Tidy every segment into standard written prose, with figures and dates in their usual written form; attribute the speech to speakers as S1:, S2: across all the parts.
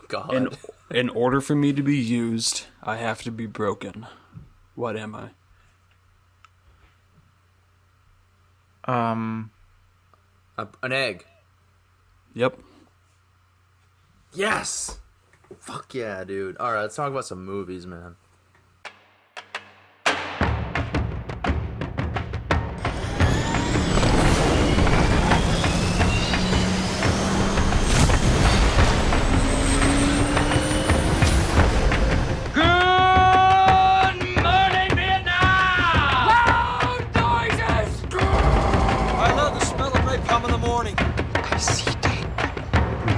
S1: God.
S2: In order for me to be used, I have to be broken. What am I?
S1: An egg.
S2: Yep.
S1: Yes! Fuck yeah, dude. Alright, let's talk about some movies, man.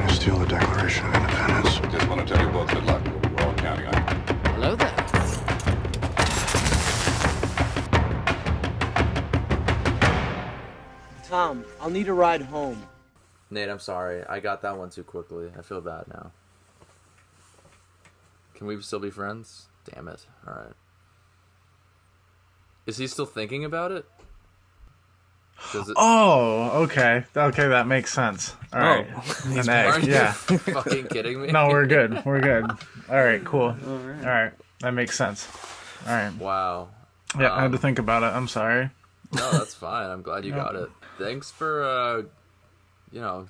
S3: Steal the Declaration of Independence.
S4: Just want to tell you both good luck. We're all counting on you.
S5: Hello there. Tom, I'll need a ride home.
S1: Nate, I'm sorry. I got that one too quickly. I feel bad now. Can we still be friends? Damn it. Alright. Is he still thinking about it?
S6: Oh, okay. Okay, that makes sense. All right. An egg,
S1: Are you
S6: yeah.
S1: fucking kidding me?
S6: No, we're good. We're good. All right, cool. All right. That makes sense. All right.
S1: Wow.
S6: Yeah, I had to think about it. I'm sorry.
S1: No, that's fine. I'm glad you got it. Thanks for,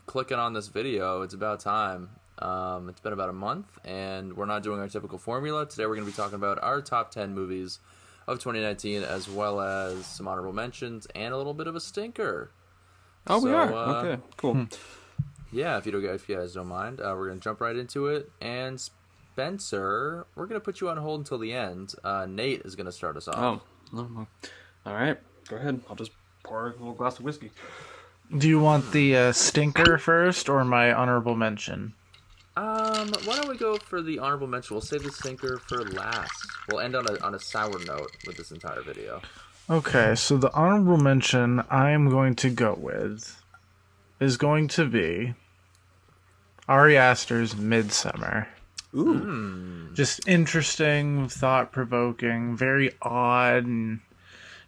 S1: clicking on this video. It's about time. It's been about a month, and we're not doing our typical formula. Today we're going to be talking about our top 10 movies of 2019, as well as some honorable mentions and a little bit of a stinker.
S2: Oh, we are. Okay, cool.
S1: Yeah, if you guys don't mind, we're going to jump right into it. And Spencer, we're going to put you on hold until the end. Nate is going to start us off.
S2: Oh, all right. Go ahead. I'll just pour a little glass of whiskey.
S6: Do you want the stinker first or my honorable mention?
S1: Why don't we go for the honorable mention? We'll save the stinker for last. We'll end on a sour note with this entire video.
S6: Okay, so the honorable mention I am going to go with is going to be Ari Aster's Midsummer.
S2: Ooh.
S6: Just interesting, thought-provoking, very odd, and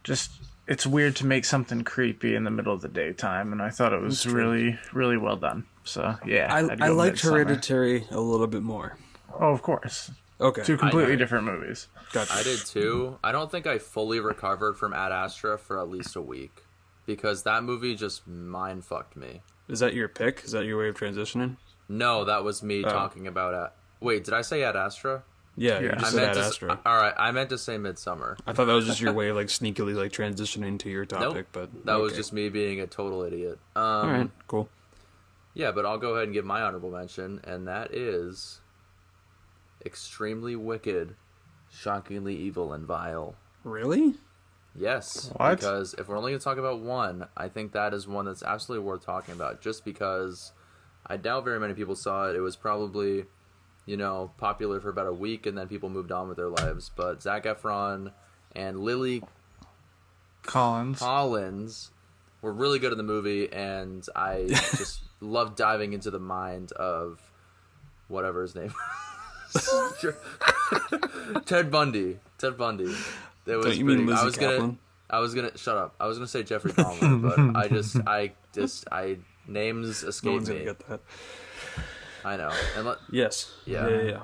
S6: just it's weird to make something creepy in the middle of the daytime, and I thought it was really, really well done. So, yeah.
S2: I liked
S6: Midsommar.
S2: Hereditary a little bit more.
S6: Oh, of course.
S2: Okay.
S6: Two completely different movies.
S2: Gotcha.
S1: I did too. I don't think I fully recovered from Ad Astra for at least a week, because that movie just mind-fucked me.
S2: Is that your pick? Is that your way of transitioning?
S1: No, that was me talking about Wait, did I say Ad Astra?
S2: Yeah, you just said Ad Astra.
S1: Alright, I meant to say Midsummer.
S2: I thought that was just your way of sneakily transitioning to your topic, but
S1: that was just me being a total idiot.
S2: Alright, cool.
S1: Yeah, but I'll go ahead and give my honorable mention, and that is Extremely Wicked, Shockingly Evil, and Vile.
S2: Really?
S1: Yes.
S6: What?
S1: Because if we're only going to talk about one, I think that is one that's absolutely worth talking about, just because I doubt very many people saw it. It was probably, popular for about a week, and then people moved on with their lives. But Zac Efron and Lily Collins were really good in the movie, and I just loved diving into the mind of whatever his name was. Ted Bundy. It was
S2: Don't you mean Lizzie Kaplan?
S1: I was gonna shut up. I was gonna say Jeffrey Dahmer, but I names escape
S2: No one's
S1: me.
S2: gonna get that.
S1: I know.
S2: Yes. Yeah.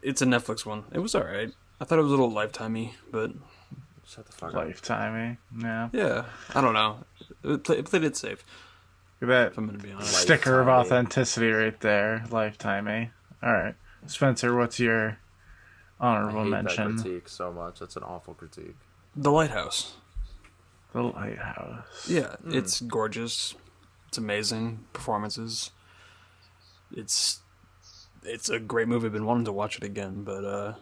S2: It's a Netflix one. It was alright. I thought it was a little Lifetimey, but
S1: shut the fuck up.
S6: Lifetimey.
S2: Yeah. I don't know. It played it safe.
S6: Look at
S2: If I'm gonna be honest.
S6: that sticker of authenticity right there. Lifetimey. All right. Spencer, what's your honorable
S1: I hate
S6: mention?
S1: that critique so much. That's an awful critique.
S2: The Lighthouse.
S6: The Lighthouse.
S2: Yeah, it's gorgeous. It's amazing performances. It's a great movie. I've been wanting to watch it again, but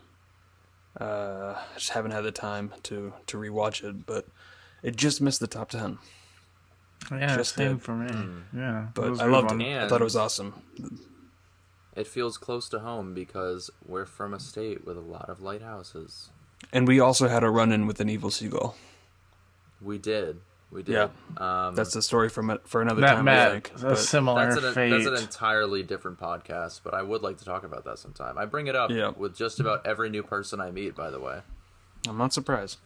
S2: I just haven't had the time to rewatch it. But it just missed the top 10.
S6: Yeah,
S2: Just
S6: same
S2: did.
S6: for me. Yeah,
S2: But I loved it.
S1: And
S2: I thought it was awesome.
S1: it feels close to home because we're from a state with a lot of lighthouses.
S2: And we also had a run-in with an evil seagull.
S1: We did.
S2: Yeah. That's the story for another
S6: That
S2: time, I think.
S6: a similar fate.
S1: That's an entirely different podcast, but I would like to talk about that sometime. I bring it up with just about every new person I meet, by the way.
S2: I'm not surprised.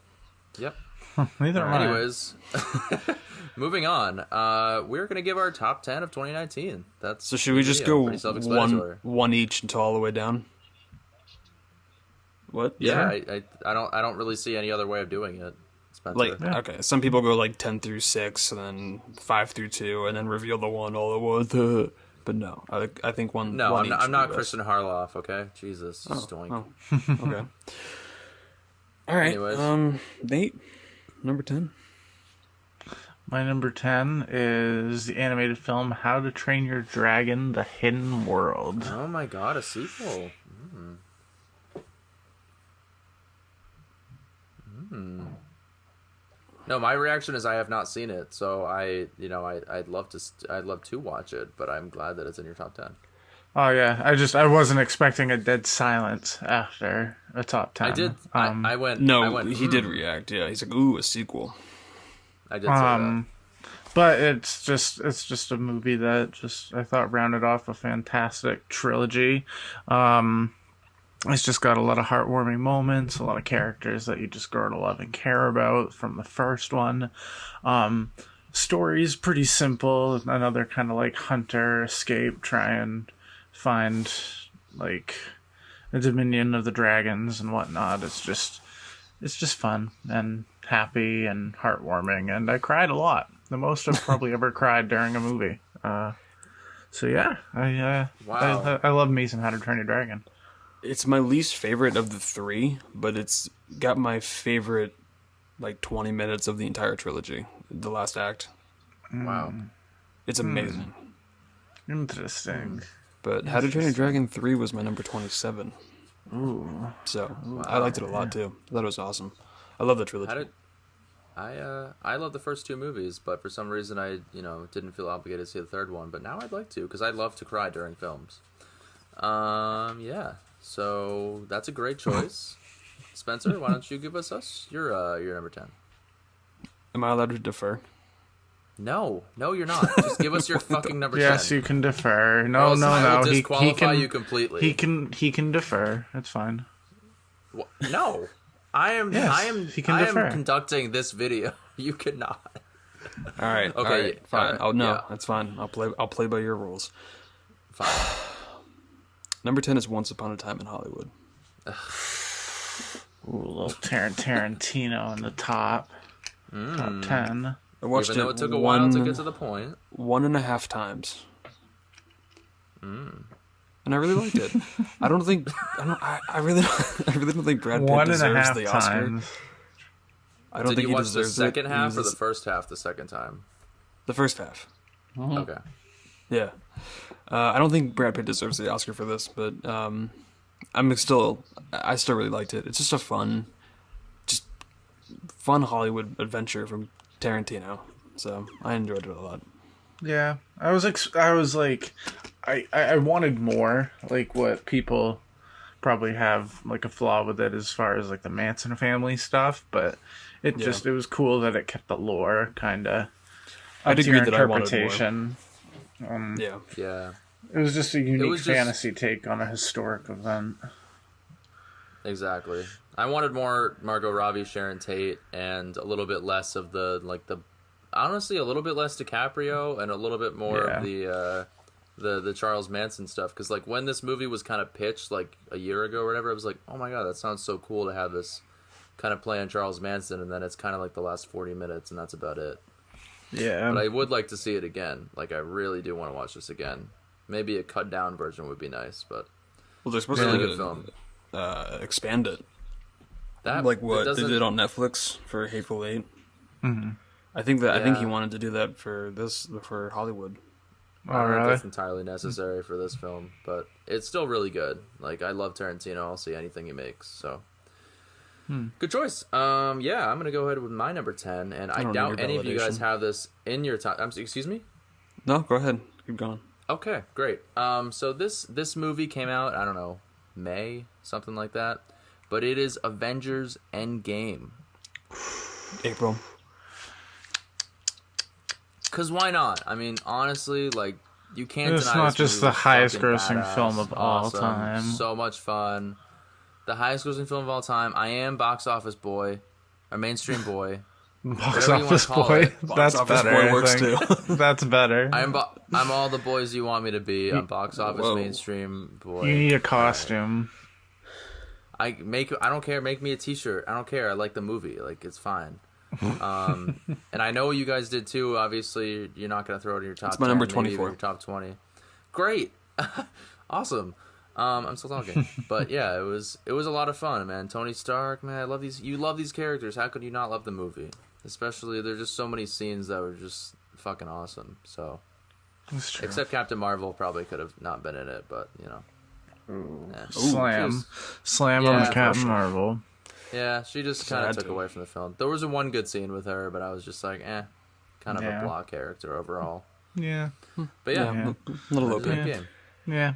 S1: Yep.
S6: Neither am I.
S1: Anyways, moving on. We're gonna give our top 10 of 2019. That's
S2: So should we just go
S1: pretty self-explanatory.
S2: one each until all the way down? What?
S1: Yeah, I don't really see any other way of doing it, Spencer.
S2: Like, okay, some people go like 10 through 6, and then 5 through 2, and then reveal the one all at once. But no, I think one.
S1: No,
S2: one
S1: I'm not
S2: each
S1: Christian Harloff. Okay, Jesus, stoink.
S2: Oh, okay. All right.
S1: Anyways.
S2: Nate, number 10.
S6: My number 10 is the animated film How to Train Your Dragon: The Hidden World.
S1: Oh my god, a sequel. No, my reaction is I have not seen it, so I'd love to watch it, but I'm glad that it's in your top 10.
S6: Oh yeah, I wasn't expecting a dead silence after a top 10.
S1: I did. I went.
S2: No,
S1: I went,
S2: he did react. Yeah, he's like, "Ooh, a sequel."
S1: I did say that.
S6: But it's just a movie that I thought rounded off a fantastic trilogy. It's just got a lot of heartwarming moments, a lot of characters that you just grow to love and care about from the first one. Story's pretty simple. Another kind of like hunter escape, try and find like the dominion of the dragons and whatnot. It's just fun and happy and heartwarming, and I cried a lot. The most I've probably ever cried during a movie. So yeah,
S1: Wow.
S6: I love me some How to Train Your Dragon.
S2: It's my least favorite of the 3, but it's got my favorite like 20 minutes of the entire trilogy. The last act.
S1: Wow.
S2: It's amazing.
S6: Interesting.
S2: But How to Train Your Dragon 3 was my number 27.
S6: Ooh.
S2: So I liked it a lot too. I thought it was awesome. I love the trilogy.
S1: I love the first 2 movies, but for some reason I didn't feel obligated to see the third one. But now I'd like to, because I love to cry during films. Yeah. So that's a great choice, Spencer. Why don't you give us your number 10?
S2: Am I allowed to defer?
S1: No, you're not. Just give us your fucking number 10.
S6: Yes, you can defer.
S1: Or
S6: No,
S1: else I
S6: no.
S1: will
S6: He
S1: disqualify
S6: can,
S1: you completely.
S6: He can defer. It's fine.
S1: No, I am.
S6: Yes,
S1: I am.
S6: he can
S1: I
S6: defer.
S1: am conducting this video. You cannot.
S2: All right.
S1: Okay,
S2: All right, fine.
S1: all right,
S2: Oh no,
S1: yeah.
S2: that's fine. I'll play by your rules.
S1: Fine.
S2: Number 10 is Once Upon a Time in Hollywood.
S6: Ooh, a little Tarantino in the top. Top 10.
S2: I watched
S1: Even though
S2: it
S1: it took a while to get to the point.
S2: 1.5 times. And I really liked it. I really don't think Brad Pitt
S6: 1.5
S2: deserves the Oscar.
S6: times.
S2: I don't
S1: Did
S2: think
S1: you
S2: he
S1: watch the
S2: deserves it.
S1: second half
S2: He
S1: or
S2: was
S1: the first half the second time?
S2: the first half.
S1: Okay.
S2: Yeah. I don't think Brad Pitt deserves the Oscar for this, but I still really liked it. It's just a fun Hollywood adventure from Tarantino. So I enjoyed it a lot.
S6: Yeah, I was like, I wanted more, like what people probably have like a flaw with it as far as like the Manson family stuff, but it was cool that it kept the lore kind of
S2: I'd
S6: up to your
S2: agree that I wanted more.
S6: interpretation.
S1: Yeah.
S6: It was just a unique
S1: was just-
S6: fantasy take on a historic event.
S1: Exactly. I wanted more Margot Robbie, Sharon Tate, and a little bit less of honestly, a little bit less DiCaprio and a little bit more of the Charles Manson stuff. Because like when this movie was kind of pitched like a year ago or whatever, I was like, oh my god, that sounds so cool to have this kind of play on Charles Manson, and then it's kind of like the last 40 minutes, and that's about it.
S6: Yeah,
S1: But I would like to see it again. Like I really do want to watch this again. Maybe a cut down version would be nice, but
S2: Well, they're supposed
S1: really
S2: to
S1: good film.
S2: Expand it.
S1: That
S2: Like
S1: it
S2: what they
S1: doesn't-
S2: did on Netflix for Hateful 8.
S6: Mm-hmm.
S2: I think he
S1: Yeah.
S2: wanted to do that for Hollywood.
S1: I don't know if
S6: really?
S1: that's entirely necessary for this film, but it's still really good. Like I love Tarantino. I'll see anything he makes. So good choice. Yeah, I'm gonna go ahead with my number 10, and I
S2: don't
S1: doubt
S2: need your
S1: any of you guys
S2: validation.
S1: have this in your top. Excuse me.
S2: No, go ahead. Keep going.
S1: Okay, great. So this movie came out, I don't know, May, something like that, but it is Avengers Endgame.
S2: April.
S1: Cause why not? I mean, honestly, like you can't
S6: It's
S1: deny
S6: not
S1: this
S6: just
S1: movie
S6: the
S1: was
S6: highest
S1: fucking
S6: grossing
S1: badass,
S6: film of all
S1: awesome,
S6: time.
S1: So much fun. The highest grossing film of all time. I am box office boy. a mainstream boy.
S6: Box
S1: Whatever you wanna
S6: office
S1: call
S6: boy.
S1: it.
S6: That's
S2: office
S6: better.
S2: boy
S6: I
S2: works
S6: think. That's better.
S1: I'm all the boys you want me to be. I'm box office
S2: Whoa.
S1: mainstream boy.
S6: You need a costume.
S1: I don't care. Make me a T-shirt. I don't care. I like the movie. Like it's fine. And I know you guys did too. Obviously, you're not gonna throw it in your top.
S2: It's my
S1: 10,
S2: number
S1: maybe even
S2: 24.
S1: your top 20. Great, awesome. I'm still talking, but yeah, it was a lot of fun, man. Tony Stark, man, I love these. You love these characters. How could you not love the movie? Especially there's just so many scenes that were just fucking awesome. So,
S6: That's true.
S1: except Captain Marvel probably could have not been in it, but you know. Yeah.
S6: Slam. Slam
S1: Yeah,
S6: on
S1: for
S6: Captain
S1: sure.
S6: Marvel.
S1: Yeah, she just kind of
S2: Sad
S1: took
S2: to.
S1: away from the film. There was one good scene with her, but I was just like, kind of
S6: Yeah.
S1: a blah character overall.
S6: Yeah.
S1: But yeah,
S2: Yeah, a little
S1: it was a
S2: OP.
S1: good game.
S6: Yeah.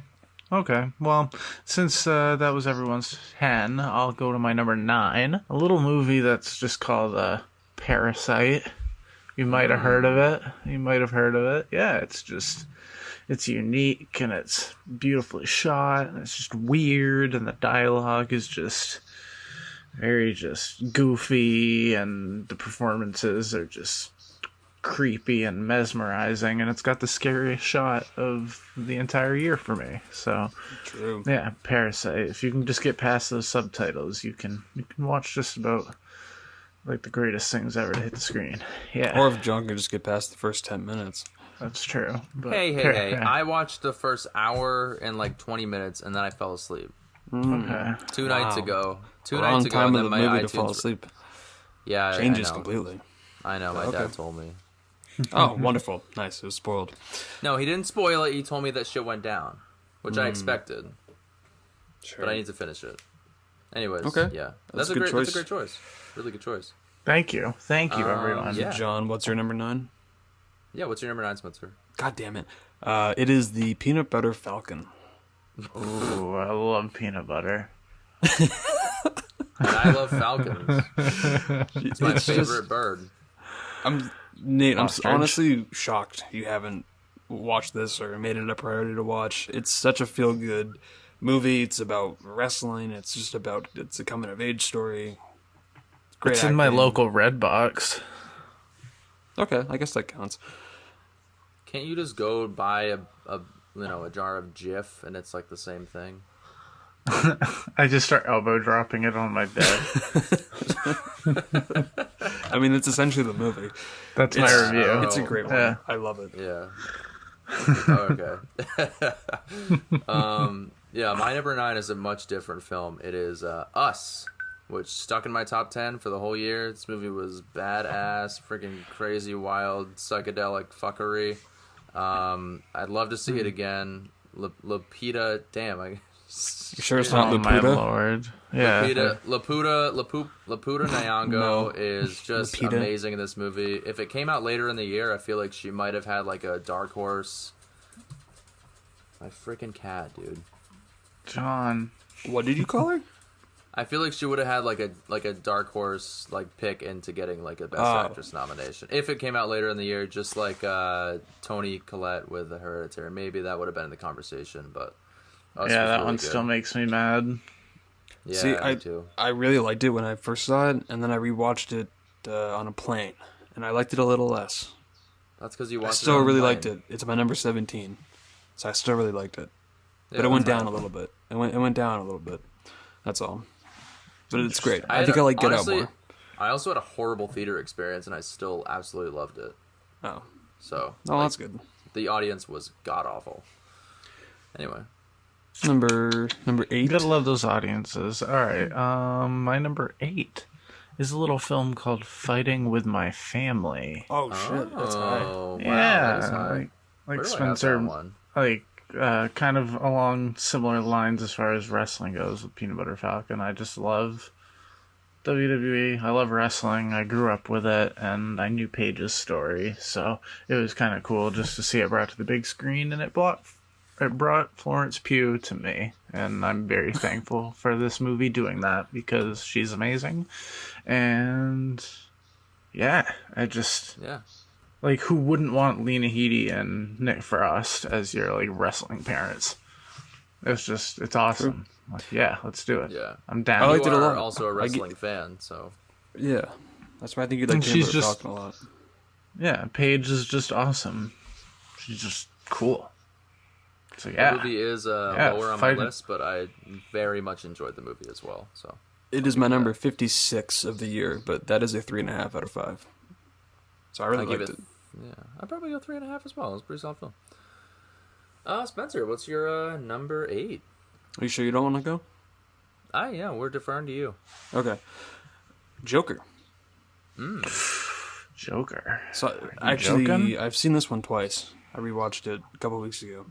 S6: Okay. Well, since that was everyone's 10, I'll go to my number 9. A little movie that's just called Parasite. You might have heard of it. Yeah, it's unique and it's beautifully shot and it's just weird and the dialogue is just very just goofy and the performances are just creepy and mesmerizing, and it's got the scariest shot of the entire year for me. So
S2: True.
S6: yeah, Parasite. If you can just get past those subtitles, you can watch just about like the greatest things ever to hit the screen. Yeah,
S2: Or if John could just get past the first 10 minutes.
S6: that's true. But
S1: Hey!
S6: yeah.
S1: I watched the first hour and like 20 minutes, and then I fell asleep.
S6: Okay.
S1: 2 nights
S2: Wow.
S1: ago. Two
S2: Wrong
S1: nights ago,
S2: time
S1: and
S2: of
S1: then
S2: the
S1: my
S2: movie to
S1: iTunes.
S2: fall asleep.
S1: Yeah,
S2: Changes
S1: I know.
S2: completely.
S1: I know. My
S2: Okay.
S1: dad told me.
S2: Oh, wonderful. Nice. It was spoiled.
S1: No, he didn't spoil it. He told me that shit went down, which I expected,
S2: Sure.
S1: but I need to finish it. Anyways,
S2: Okay.
S1: yeah,
S2: That's a
S1: That's
S2: good choice.
S1: a great choice. Really good choice.
S6: Thank you, everyone.
S1: yeah.
S2: John, what's your number 9?
S1: Yeah, what's your number 9, Spencer?
S2: God damn it. It is the Peanut Butter Falcon.
S6: Ooh, I love peanut butter.
S1: And I love falcons. It's my favorite bird.
S2: Nate, I'm
S6: Ostrich.
S2: honestly shocked you haven't watched this or made it a priority to watch. It's such a feel-good movie. It's about wrestling. It's a coming-of-age story. Great
S6: It's in my
S2: acting.
S6: local Red Box.
S2: Okay, I guess that counts.
S1: Can't you just go buy a jar of Jif and it's like the same thing?
S6: I just start elbow dropping it on my bed.
S2: I mean, it's essentially the movie.
S6: That's my
S2: It's-
S6: review.
S2: It's a great one.
S6: Yeah.
S2: I love it.
S1: Yeah. Oh, okay. Yeah, my number 9 is a much different film. It is Us, which stuck in my top 10 for the whole year. This movie was badass, freaking crazy, wild, psychedelic fuckery. I'd love to see it again. Lapita, damn,
S2: You sure it's not
S6: Oh my
S2: Laputa?
S6: lord. Yeah.
S1: Laputa Nyong'o
S2: No.
S1: is just
S2: Lupita.
S1: amazing in this movie. If it came out later in the year, I feel like she might have had like a dark horse. My freaking cat, dude.
S6: John.
S2: What did you call her?
S1: I feel like she would have had like a dark horse like pick into getting like a best
S2: Oh.
S1: actress nomination if it came out later in the year, just like Toni Collette with The Hereditary. Maybe that would have been in the conversation, but Us
S6: Yeah,
S1: was
S6: that
S1: really
S6: one
S1: good.
S6: still makes me mad.
S1: Yeah,
S2: See,
S1: me too.
S2: I really liked it when I first saw it, and then I rewatched it on a plane, and I liked it a little less.
S1: That's because you
S2: I
S1: watched.
S2: still
S1: it
S2: really
S1: online.
S2: liked it. It's my number 17, so I still really liked it.
S1: Yeah,
S2: But it went
S1: that's
S2: down
S1: fine.
S2: a little bit. It went down a little bit. That's all. But it's great. I
S1: had
S2: think I like Get
S1: honestly,
S2: Out more.
S1: I also had a horrible theater experience, and I still absolutely loved it.
S2: Oh,
S1: So,
S2: oh,
S1: like,
S2: that's good.
S1: the audience was god awful. Anyway,
S2: Number
S6: You
S2: 8.
S6: gotta love those audiences. Alright, my number 8 is a little film called Fighting with My Family.
S2: Oh shit, that's high.
S1: oh wow,
S6: Yeah,
S1: that is high.
S6: like
S1: Where do I have
S6: Spencer,
S1: that one?
S6: like kind of along similar lines as far as wrestling goes with Peanut Butter Falcon. I just love WWE. I love wrestling. I grew up with it, and I knew Paige's story, so it was kind of cool just to see it brought to the big screen, and it brought Florence Pugh to me, and I'm very thankful for this movie doing that because she's amazing, and yeah,
S1: Yeah.
S6: like, who wouldn't want Lena Headey and Nick Frost as your, like, wrestling parents? It's awesome. Like, yeah, let's do it.
S1: Yeah.
S6: I'm down.
S2: I liked
S1: You
S2: it a
S1: are
S2: lot.
S1: also a
S2: I get-
S1: wrestling fan, so
S2: Yeah, that's why I think you'd like
S6: And
S2: to hear
S6: she's
S2: her
S6: just-
S2: talking a lot.
S6: Yeah, Paige is just awesome. She's just cool. So
S1: The
S6: yeah,
S1: movie is
S6: Yeah,
S1: lower on
S6: fighting.
S1: my list, but I very much enjoyed the movie as well. So
S2: It is my number 56 of the year, but that is a 3.5 out of 5. So I really
S1: I give
S2: liked
S1: it.
S2: it.
S1: Yeah, I'd probably go 3.5 as well. It was a pretty solid film. Spencer, what's your number 8?
S2: Are you sure you don't want to go?
S1: Yeah, we're deferring to you.
S2: Okay. Joker.
S6: Joker.
S2: So
S6: joking?
S2: actually, I've seen this one twice. I rewatched it a couple weeks ago.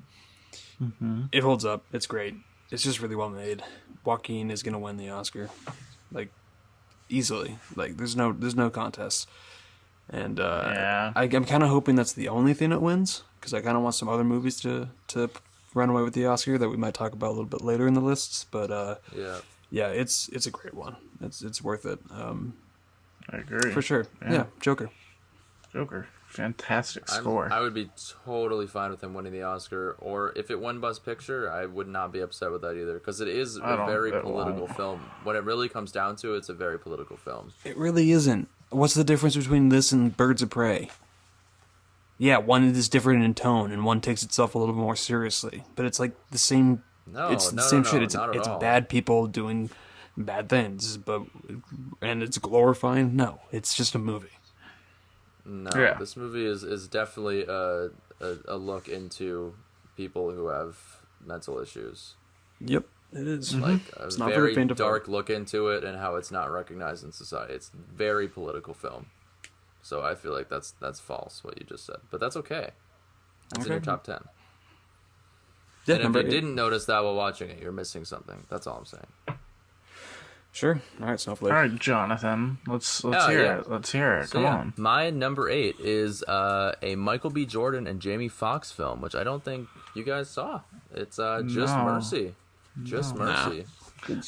S2: It holds up. It's great. It's just really well made. Joaquin is gonna win the Oscar, like easily. Like there's no contest. And
S6: Yeah.
S2: I'm kind of hoping that's the only thing it wins, because I kind of want some other movies to run away with the Oscar that we might talk about a little bit later in the lists. But
S1: Yeah.
S2: it's a great one. It's worth it.
S6: I agree.
S2: For sure. Yeah, Joker.
S6: Joker. Fantastic score.
S1: I would be totally fine with him winning the Oscar, or if it won Best Picture, I would not be upset with that either, because it is a very
S6: it
S1: political
S6: won't.
S1: film. When it really comes down to it, it's a very political film.
S2: It really isn't. What's the difference between this and Birds of Prey? Yeah, one is different in tone, and one takes itself a little more seriously. But it's like the same.
S1: No,
S2: it's
S1: no,
S2: the same
S1: no,
S2: shit.
S1: no,
S2: It's
S1: not at
S2: it's
S1: all.
S2: bad people doing bad things, and it's glorifying. No, it's just a movie.
S1: No,
S6: Yeah.
S1: this movie is definitely a look into people who have mental issues.
S2: Yep, it is.
S1: Like a
S2: It's not for the
S1: very
S2: faint of
S1: dark
S2: heart.
S1: look into it and how it's not recognized in society. It's a very political film. So I feel like that's false what you just said. But that's okay. It's in your
S2: Okay.
S1: top 10.
S2: Yeah,
S1: And if
S2: number
S1: you
S2: 8.
S1: didn't notice that while watching it, you're missing something. That's all I'm saying.
S2: Sure. All right, Snowflake.
S6: All right, Jonathan. Let's
S1: Oh,
S6: hear
S1: yeah.
S6: it. Let's hear it.
S1: So
S6: Come
S1: yeah,
S6: on.
S1: my number 8 is a Michael B. Jordan and Jamie Foxx film, which I don't think you guys saw. It's Just
S6: No.
S1: Mercy. Just Mercy.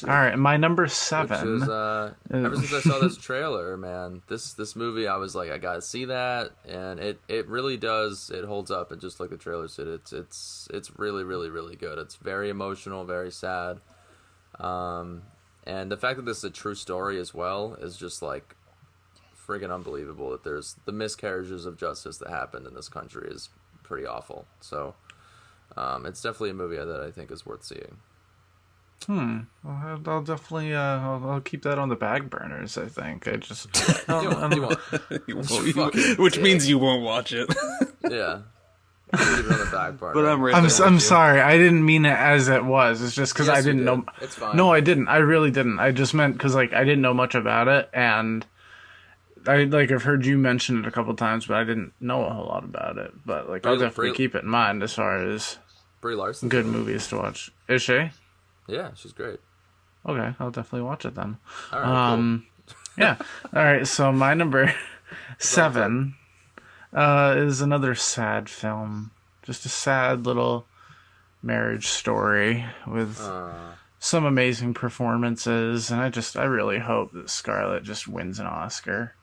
S6: All right, my number
S1: Which
S6: 7.
S1: is, ever since I saw this trailer, man, this movie, I was like, I gotta see that, and it really does. It holds up, and just like the trailer said, it's really, really, really good. It's very emotional, very sad, and the fact that this is a true story as well is just like friggin' unbelievable. That there's the miscarriages of justice that happened in this country is pretty awful. So, it's definitely a movie that I think is worth seeing.
S6: Well, I'll definitely I'll keep that on the back burners. I think I just
S1: You won't. Fucking
S2: Which
S1: dick.
S2: means you won't watch it.
S1: Yeah. Keep it on the back burner.
S2: But I'm right
S6: I'm
S2: there
S6: I'm
S2: with you.
S6: sorry. I didn't mean it as it was. It's just because
S1: Yes,
S6: I
S1: you
S6: didn't
S1: did.
S6: know.
S1: It's fine.
S6: No, I didn't. I really didn't. I just meant because like I didn't know much about it, and I've heard you mention it a couple times, but I didn't know a whole lot about it. But like I'll definitely keep it in mind as far as
S1: Brie Larson.
S6: good movies to watch. Is she?
S1: Yeah, she's great.
S6: Okay, I'll definitely watch it then.
S1: All right,
S6: Yeah. All right. So my number 7 is another sad film. Just a sad little marriage story with some amazing performances, and I really hope that Scarlett just wins an Oscar.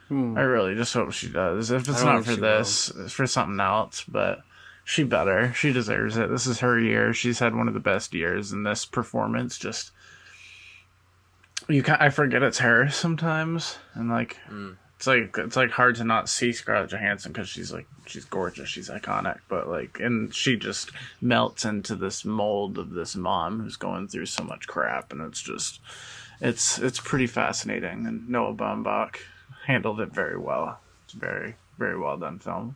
S6: I really just hope she does. If it's
S2: don't
S6: not
S2: think
S6: for
S2: she
S6: this, it's for something else. But she better. She deserves it. This is her year. She's had one of the best years, and this performance just. I forget it's her sometimes, and like it's like hard to not see Scarlett Johansson because she's gorgeous, she's iconic, but like, and she just melts into this mold of this mom who's going through so much crap, and it's just it's pretty fascinating, and Noah Baumbach handled it very well. It's a very, very well done film.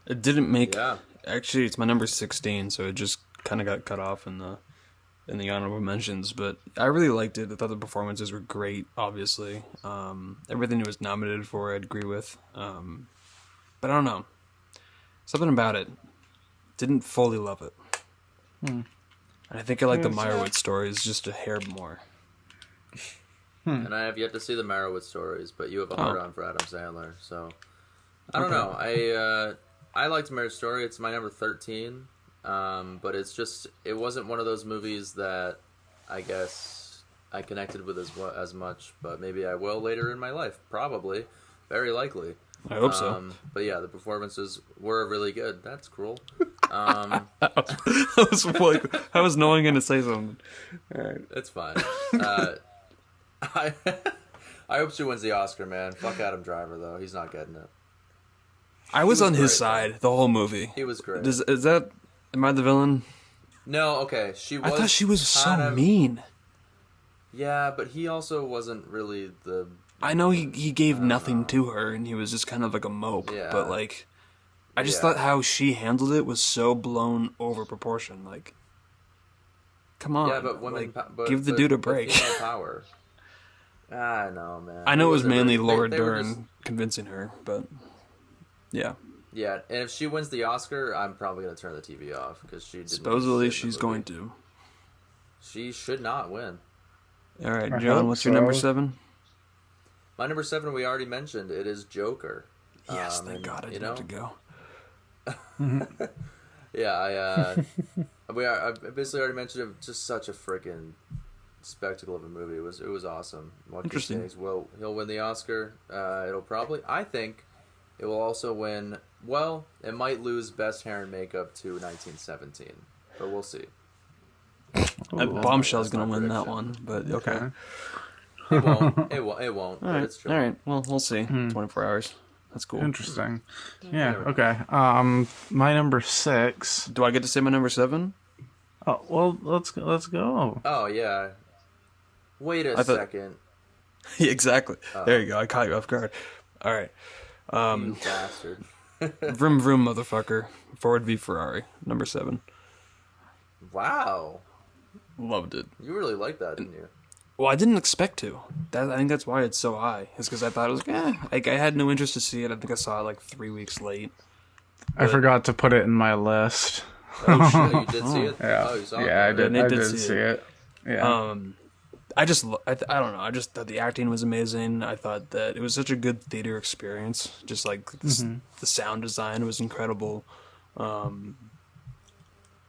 S2: It didn't make.
S1: Yeah.
S2: Actually, it's my number 16, so it just kind of got cut off in the honorable mentions. But I really liked it. I thought the performances were great. Obviously, everything it was nominated for, I'd agree with. But I don't know, something about it didn't fully love it. And I think I like the Meyerowitz stories just a hair more.
S1: And I have yet to see the Marrowitz stories, but you have a hard on for Adam Sandler, so I don't know. I liked Marriage Story. It's my number 13, but it wasn't one of those movies that I guess I connected with as much. But maybe I will later in my life, probably, very likely.
S2: I hope so.
S1: But yeah, the performances were really good. That's cruel.
S2: I was like, how was no one going to say something?
S1: It's fine. I hope she wins the Oscar, man. Fuck Adam Driver, though. He's not getting it.
S2: I was on
S1: great,
S2: his side the whole movie.
S1: He was great.
S2: Is that... Am I the villain?
S1: No, okay.
S2: I thought she was so mean.
S1: Yeah, but he also wasn't really the...
S2: I know he gave nothing to her, and he was just kind of like a mope.
S1: Yeah.
S2: But, like, I just thought how she handled it was so blown over proportion. Like, come on.
S1: Yeah, but women...
S2: give the dude a break.
S1: Female power. I know, man.
S2: I know it was mainly Laura Dern convincing her, but... Yeah.
S1: Yeah, and if she wins the Oscar, I'm probably going to turn the TV off, because she didn't...
S2: Supposedly she's going to.
S1: She should not win.
S2: All right, John, what's your number 7?
S1: My number 7, we already mentioned. It is Joker.
S2: Yes, thank God I didn't have to go.
S1: Yeah, I basically already mentioned it. Just such a freaking spectacle of a movie. It was awesome.
S2: Interesting.
S1: Phoenix he'll win the Oscar. It'll probably... I think it will also win... Well, it might lose Best Hair and Makeup to 1917. But we'll see.
S2: Bombshell's going to win that one, but okay.
S1: It won't. It won't.
S2: All right.
S1: It's true.
S2: All right. Well, we'll see. 24 hours. That's cool.
S6: Interesting. Yeah. Okay. My number 6.
S2: Do I get to say my number 7?
S6: Oh well, let's go.
S1: Oh yeah. Wait a second.
S2: Yeah, exactly. There you go. I caught you off guard. All right.
S1: You bastard.
S2: Vroom vroom, motherfucker. Ford v Ferrari. Number 7.
S1: Wow.
S2: Loved it.
S1: You really liked that, didn't you?
S2: Well, I didn't expect to. I think that's why it's so high. Is because I thought it was like I had no interest to see it. I think I saw it like 3 weeks late.
S6: I forgot to put it in my list.
S1: Oh shit! You did see it?
S6: Yeah.
S1: Oh, you saw
S6: Yeah,
S1: it?
S6: I did.
S2: Nate
S6: I
S2: did
S6: did see it. Yeah.
S2: I don't know. I just thought the acting was amazing. I thought that it was such a good theater experience. Just like the sound design was incredible. The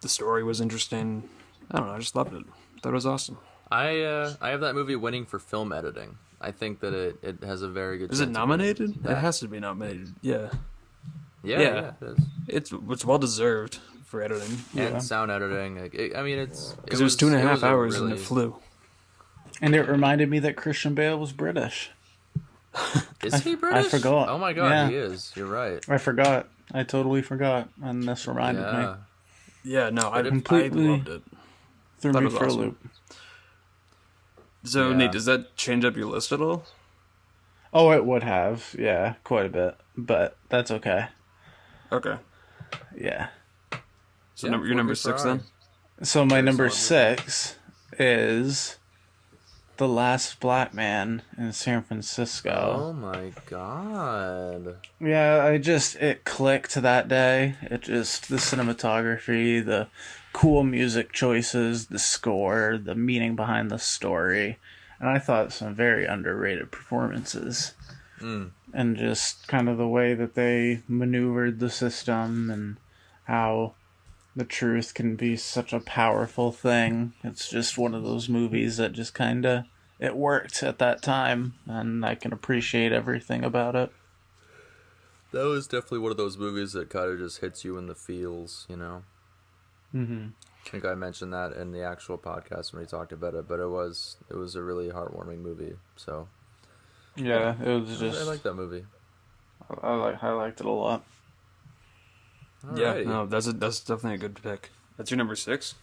S2: story was interesting. I don't know. I just loved it. Thought it was awesome.
S1: I have that movie winning for film editing. I think that it has a very good.
S2: Is it nominated? It has to be nominated. Yeah.
S1: Yeah, it is.
S2: It's well deserved for editing.
S1: And sound editing. I mean, it's
S2: because it was 2.5 hours and it flew.
S6: And it reminded me that Christian Bale was British.
S1: Is he British?
S6: I forgot.
S1: Oh my god,
S6: Yeah.
S1: he is. You're right.
S6: I forgot. I totally forgot, and this reminded me.
S2: Yeah, no, I
S6: completely
S2: loved it.
S6: Threw
S2: That
S6: me
S2: was
S6: for a
S2: awesome.
S6: loop.
S2: So,
S1: Yeah.
S2: Nate, does that change up your list at all?
S6: Oh, it would have. Yeah, quite a bit. But that's okay.
S2: Okay.
S6: Yeah.
S2: So
S1: Yeah,
S2: your number 6 then?
S6: So my number
S1: solid
S6: 6 is The Last Black Man in San Francisco.
S1: Oh my god.
S6: Yeah, it clicked that day. The cinematography, the cool music choices, the score, the meaning behind the story. And I thought some very underrated performances. And just kind of the way that they maneuvered the system and how the truth can be such a powerful thing. It's just one of those movies that just kind of, it worked at that time, and I can appreciate everything about it.
S1: That was definitely one of those movies that kind of just hits you in the feels, you know?
S6: Mm-hmm.
S1: I think I mentioned that in the actual podcast when we talked about it, but it was a really heartwarming movie, so...
S6: Yeah, it was just...
S1: I like that movie.
S6: I liked it a lot.
S1: Alrighty.
S2: Yeah, no, that's definitely a good pick. That's your number 6?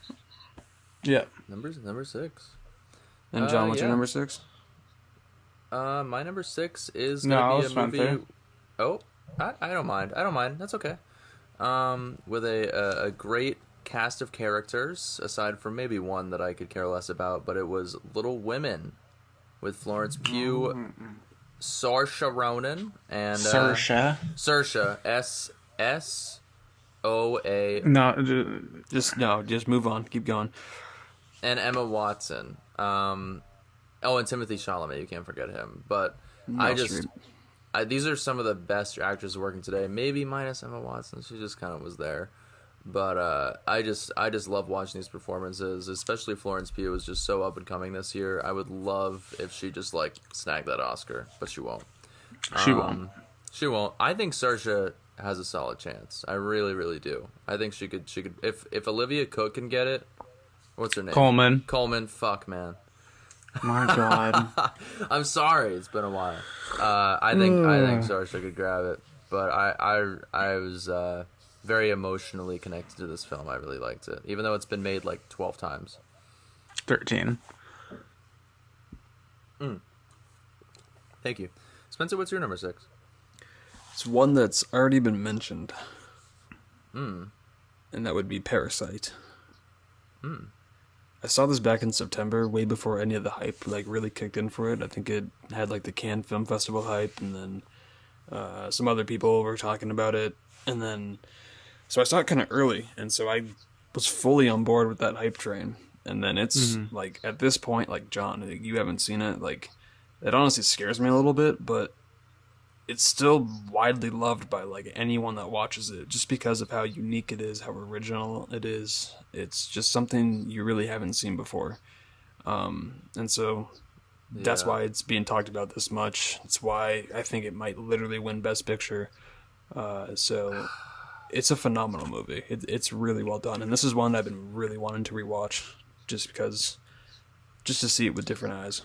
S6: Yeah.
S1: Number 6.
S2: And John, what's your
S1: yeah.
S2: number 6?
S1: My number 6 is
S6: No,
S1: gonna
S6: I'll
S1: be a
S6: spend
S1: movie.
S6: there.
S1: Oh, I don't mind. That's okay. With a great cast of characters, aside from maybe one that I could care less about, but it was Little Women with Florence Pugh, Saoirse Ronan, and
S6: Saoirse?
S1: Saoirse, SSOA,
S6: No,
S2: Just move on. Keep going.
S1: and Emma Watson. And Timothy Chalamet, you can't forget him. But these are some of the best actors working today. Maybe minus Emma Watson, she just kind of was there. But I just love watching these performances, especially Florence Pugh was just so up and coming this year. I would love if she just like snagged that Oscar, but she won't.
S6: she won't.
S1: She won't. I think Saoirse has a solid chance. I really, really do. I think she could. If Olivia Cooke can get it, what's her name?
S6: Coleman.
S1: Fuck, man.
S6: My God.
S1: I'm sorry, it's been a while. I think Saoirse could grab it, but I was very emotionally connected to this film. I really liked it, even though it's been made like 12 times.
S6: 13.
S1: Thank you, Spencer. What's your number 6?
S2: It's one that's already been mentioned. And that would be Parasite. I saw this back in September, way before any of the hype like really kicked in for it. I think it had like the Cannes Film Festival hype, and then some other people were talking about it, and then so I saw it kind of early, and so I was fully on board with that hype train. And then it's like at this point, like John, you haven't seen it, like it honestly scares me a little bit, but it's still widely loved by like anyone that watches it, just because of how unique it is, how original it is. It's just something you really haven't seen before, and so that's why it's being talked about this much. It's why I think it might literally win Best Picture. So it's a phenomenal movie. It's really well done, and this is one I've been really wanting to rewatch, just to see it with different eyes.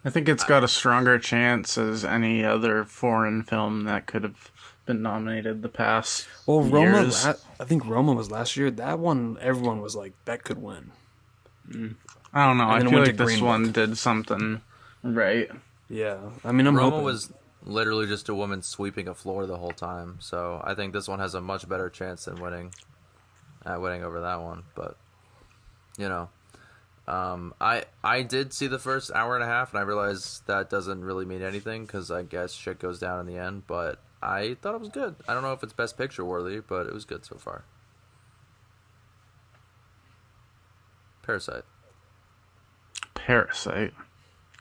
S6: I think it's got a stronger chance as any other foreign film that could have been nominated the past years.
S2: I think Roma was last year. That one, everyone was like, that could win.
S6: I don't know. I feel like this
S2: Green
S6: one
S2: Book.
S6: did something right.
S2: Yeah, I mean, I'm
S1: Roma
S2: hoping.
S1: was literally just a woman sweeping a floor the whole time, so I think this one has a much better chance than winning over that one. But you know, I did see the first hour and a half, and I realized that doesn't really mean anything because I guess shit goes down in the end. But I thought it was good. I don't know if it's Best Picture worthy, but it was good so far. Parasite.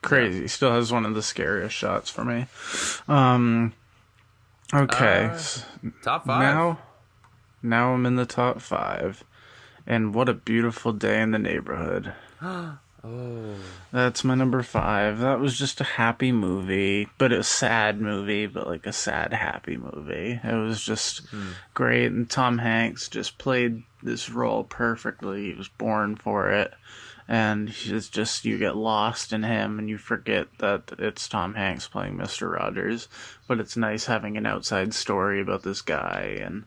S6: Crazy. Still has one of the scariest shots for me. Okay.
S1: Top 5.
S6: Now I'm in the top 5. And what a beautiful day in the neighborhood.
S1: Oh.
S6: That's my number 5. That was just a happy movie, but a sad movie, but like a sad, happy movie. It was just great, and Tom Hanks just played this role perfectly. He was born for it, and it's just, you get lost in him, and you forget that it's Tom Hanks playing Mr. Rogers, but it's nice having an outside story about this guy, and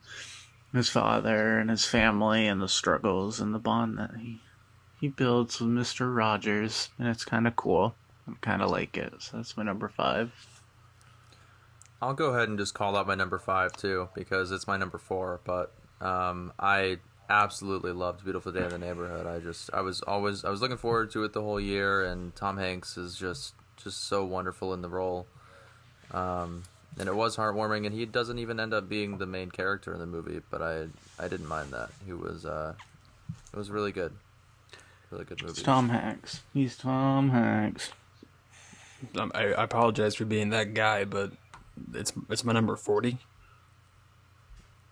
S6: his father, and his family, and the struggles, and the bond that he builds with Mr. Rogers, and it's kind of cool. I kind of like it, so that's my number 5.
S1: I'll go ahead and just call out my number 5 too, because it's my number 4. But I absolutely loved Beautiful Day in the Neighborhood. I was looking forward to it the whole year, and Tom Hanks is just so wonderful in the role. And it was heartwarming, and he doesn't even end up being the main character in the movie, but I didn't mind that. It was really good. Really good movie.
S6: It's Tom Hanks. He's Tom Hanks.
S2: I apologize for being that guy, but it's my number 40.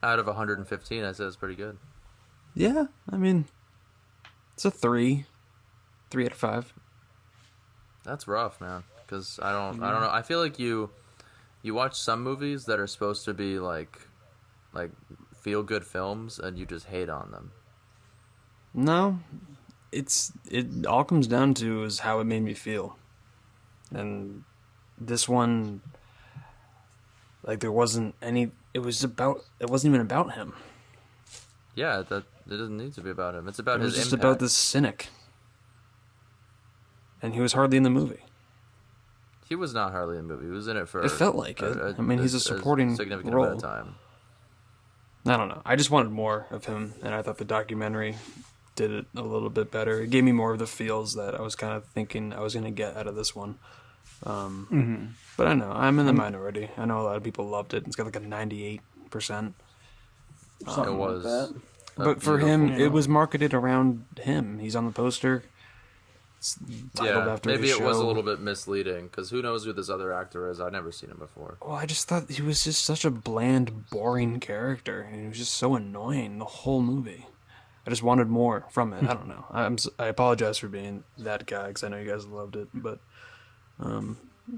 S1: Out of 115, I said it's pretty good.
S2: Yeah, I mean, it's a 3 out of 5.
S1: That's rough, man. Because I don't know. I feel like you watch some movies that are supposed to be like feel good films, and you just hate on them.
S2: No, it all comes down to is how it made me feel, and this one, like, there wasn't any. It wasn't even about him.
S1: Yeah, that it doesn't need to be about him. It's about
S2: It was
S1: his
S2: just
S1: impact.
S2: about this cynic, and he was hardly in the movie.
S1: He was not hardly in the movie. He was in it for.
S2: It felt like it. I mean, he's a supporting
S1: significant
S2: role.
S1: amount of time.
S2: I don't know. I just wanted more of him, and I thought the documentary did it a little bit better. It gave me more of the feels that I was kind of thinking I was going to get out of this one. But I know, I'm in the minority. I know a lot of people loved it. It's got like a 98%.
S1: It was.
S2: But for him, it was marketed around him. He's on the poster. It's titled after
S1: maybe
S2: his
S1: it
S2: show.
S1: was a little bit misleading, because who knows who this other actor is? I've never seen him before.
S2: Well, I just thought he was just such a bland, boring character, and he was just so annoying the whole movie. I just wanted more from it. I don't know. I apologize for being that guy, because I know you guys loved it, but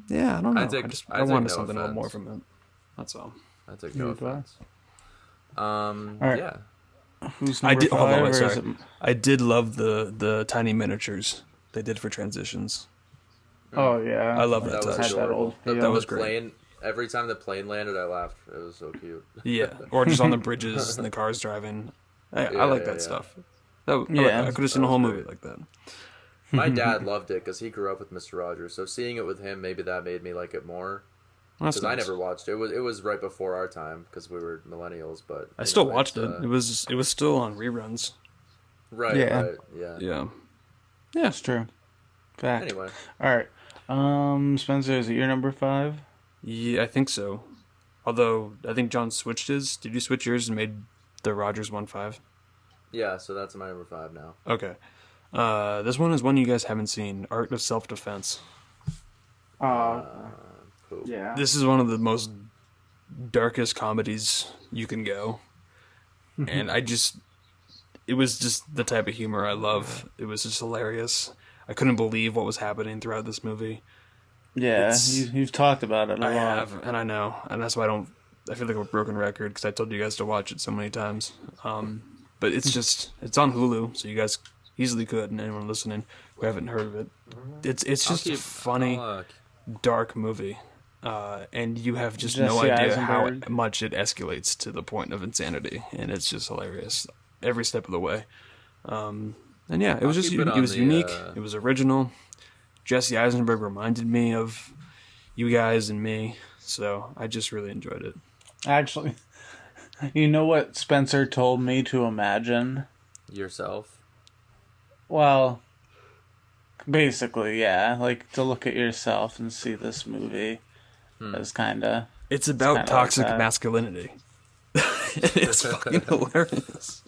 S2: yeah, I don't know. I wanted something a little more from it. That's all.
S1: I take no offense.
S6: right.
S1: Yeah.
S6: Who's number 5?
S2: I did love the tiny miniatures they did for transitions.
S6: Oh yeah,
S2: I love that
S1: That was
S2: touch.
S6: Had that old
S1: adorable.
S6: feel.
S2: was
S1: The
S2: great.
S1: plane, every time the plane landed, I laughed. It was so cute.
S2: Yeah, or just on the bridges and the cars driving. I like that
S1: yeah.
S2: stuff.
S6: Yeah.
S2: I could have seen
S1: That
S2: a whole
S1: was
S2: movie
S1: great.
S2: like that.
S1: My dad loved it because he grew up with Mr. Rogers. So seeing it with him, maybe that made me like it more.
S2: That's
S1: Because I
S2: nice.
S1: never watched it. It was right before our time because we were millennials. But
S2: I
S1: you
S2: still
S1: know,
S2: watched
S1: it's,
S2: it. It was still on reruns.
S1: right,
S6: Yeah.
S1: right, yeah.
S2: Yeah.
S6: That's true. Fact.
S1: Anyway,
S6: All right. Spencer, is it your number 5?
S2: Yeah, I think so. Although I think John switched his. Did you switch yours and made the Rogers 1-5?
S1: yeah. So that's my number 5 now.
S2: Okay. This one is one you guys haven't seen. Art of Self-Defense.
S6: Oh,
S1: Cool.
S6: yeah.
S2: This is one of the most darkest comedies you can go. And it was just the type of humor I love. It was just hilarious. I couldn't believe what was happening throughout this movie.
S6: Yeah,
S2: It's-
S6: you've talked about it a
S2: I
S6: lot.
S2: have, and I know, and that's why I feel like a broken record because I told you guys to watch it so many times. But it's on Hulu, so you guys easily could, and anyone listening who haven't heard of it, it's just a funny, dark movie, and you have just no
S6: Jesse
S2: idea how
S6: Eisenberg.
S2: much it escalates to the point of insanity, and it's just hilarious every step of the way. And yeah, it was just
S1: keep it
S2: it
S1: on
S2: was
S1: the,
S2: unique. It was original. Jesse Eisenberg reminded me of you guys and me, so I just really enjoyed it.
S6: Actually, you know what Spencer told me to imagine?
S1: Yourself.
S6: Well, basically, yeah. Like, to look at yourself and see this movie as kind of...
S2: It's about
S6: kinda
S2: toxic
S6: like that.
S2: masculinity. It's fucking hilarious.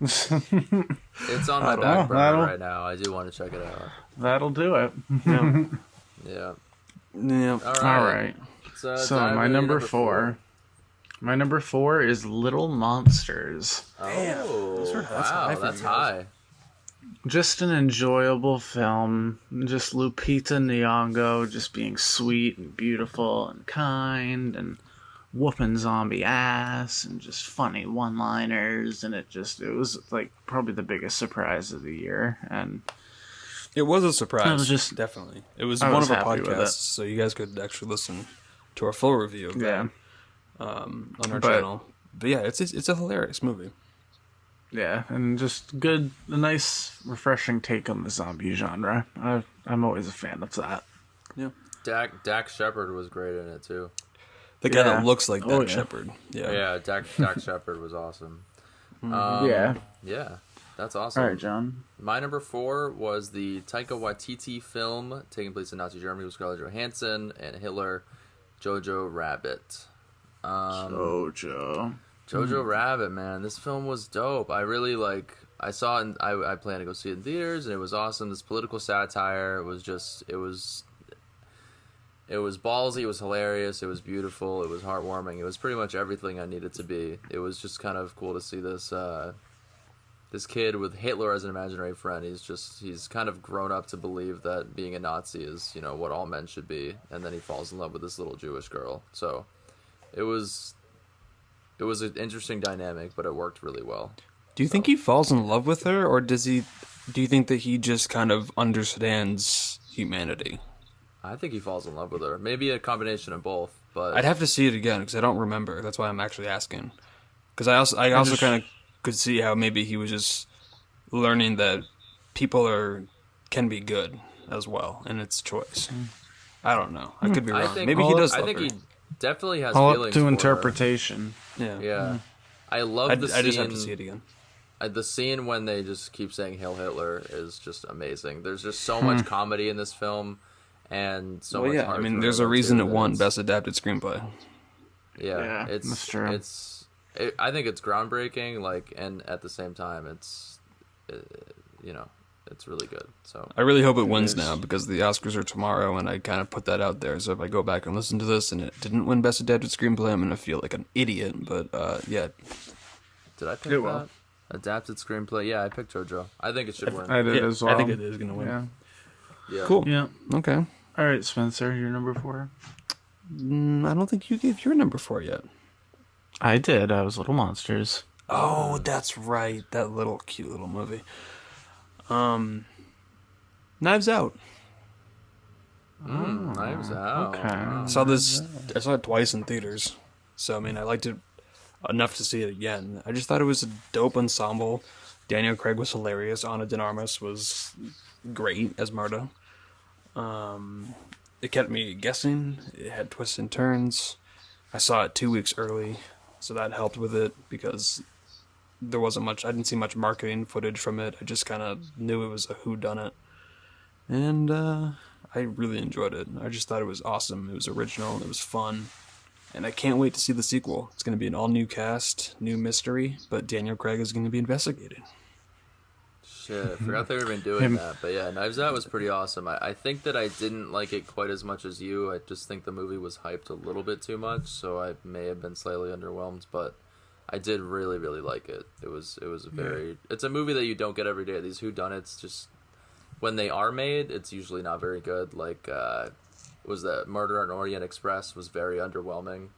S1: It's on my
S6: don't
S1: back
S6: know.
S1: burner
S6: That'll-
S1: right now. I do want to check it out.
S6: That'll do it.
S2: Yeah.
S1: Yeah.
S2: Yeah.
S6: All right.
S1: So,
S6: So,
S1: dive
S6: my
S1: into your
S6: number 4. My number 4 is Little Monsters.
S1: Oh,
S2: that's
S1: wow,
S2: high for
S1: that's
S2: you guys.
S1: high.
S6: Just an enjoyable film. Just Lupita Nyong'o just being sweet and beautiful and kind and whooping zombie ass and just funny one-liners, and it was like probably the biggest surprise of the year. And
S2: It was a surprise.
S6: I was just-
S2: definitely. It was
S6: I
S2: one
S6: was
S2: of our
S6: happy with it.
S2: podcasts, so you guys could actually listen to our full review of
S6: yeah,
S2: that on our
S6: But-
S2: channel. But yeah, it's a hilarious movie.
S6: yeah, and just a nice, refreshing take on the zombie genre. I'm always a fan of that.
S2: Yeah.
S1: Dak Shepard was great in it too.
S2: The guy
S6: Yeah.
S2: that looks like
S6: Oh,
S2: that
S6: yeah.
S2: Shepherd. Yeah.
S1: Yeah, Dak Shepard was awesome.
S6: Yeah.
S1: Yeah, that's awesome.
S6: All right, John.
S1: My number 4 was the Taika Waititi film taking place in Nazi Germany with Scarlett Johansson and Hitler, Jojo Rabbit. Jojo Rabbit, man, this film was dope. I really I saw it and I plan to go see it in theaters, and it was awesome. This political satire, it was ballsy, it was hilarious, it was beautiful, it was heartwarming, it was pretty much everything I needed to be. It was just kind of cool to see this this kid with Hitler as an imaginary friend. He's kind of grown up to believe that being a Nazi is, what all men should be, and then he falls in love with this little Jewish girl. So it was an interesting dynamic, but it worked really well.
S2: Do you think he falls in love with her, or do you think that he just kind of understands humanity?
S1: I think he falls in love with her. Maybe a combination of both, but
S2: I'd have to see it again because I don't remember. That's why I'm actually asking. Because I also kind of could see how maybe he was just learning that people can be good as well, and it's a choice. I don't know. I could be wrong. Maybe he does.
S1: I
S2: love
S1: think
S2: her.
S1: he definitely has
S6: All
S1: feelings
S6: up to
S1: for her.
S6: interpretation.
S2: Yeah.
S1: Yeah, I love
S2: I
S1: the scene.
S2: just have to see it again.
S1: The scene when they just keep saying "Hail Hitler" is just amazing. There's just so much comedy in this film, and so much.
S2: I
S1: heart
S2: mean,
S1: for
S2: there's a
S1: her,
S2: reason
S1: too,
S2: it
S1: that
S2: won
S1: it's-
S2: Best Adapted Screenplay.
S1: Yeah,
S6: that's true.
S1: I think it's groundbreaking. And at the same time, it's really good. So
S2: I really hope it wins
S6: is.
S2: now because the Oscars are tomorrow, and I kind of put that out there. So if I go back and listen to this and it didn't win Best Adapted Screenplay, I'm gonna feel like an idiot. But yeah,
S1: did I pick
S6: It
S1: that?
S6: will.
S1: Adapted screenplay. Yeah, I picked JoJo. I think it should win.
S6: I did
S2: yeah,
S6: as well.
S2: I think it is gonna win.
S6: Yeah.
S1: Yeah.
S2: Cool.
S6: Yeah.
S2: Okay.
S6: All right, Spencer, you're number 4.
S2: I don't think you gave your number 4 yet.
S6: I did. I was Little Monsters.
S2: Oh, that's right. That little cute little movie. Knives Out.
S1: Knives Out.
S6: Okay.
S1: Wow.
S2: I saw it twice in theaters, so I mean, I liked it enough to see it again. I just thought it was a dope ensemble. Daniel Craig was hilarious. Ana de Armas was great as Marta. It kept me guessing. It had twists and turns. I saw it 2 weeks early, so that helped with it because there wasn't much. I didn't see much marketing footage from it. I just kind of knew it was a whodunit, and I really enjoyed it. I just thought it was awesome. It was original. It was fun, and I can't wait to see the sequel. It's going to be an all-new cast, new mystery, but Daniel Craig is going to be investigating.
S1: Shit, I forgot they were even doing that. But yeah, Knives Out was pretty awesome. I think that I didn't like it quite as much as you. I just think the movie was hyped a little bit too much, so I may have been slightly underwhelmed, but I did really, really like it. It was a very... It's a movie that you don't get every day. These whodunits, just... When they are made, it's usually not very good. Like, was that Murder on Orient Express was very underwhelming.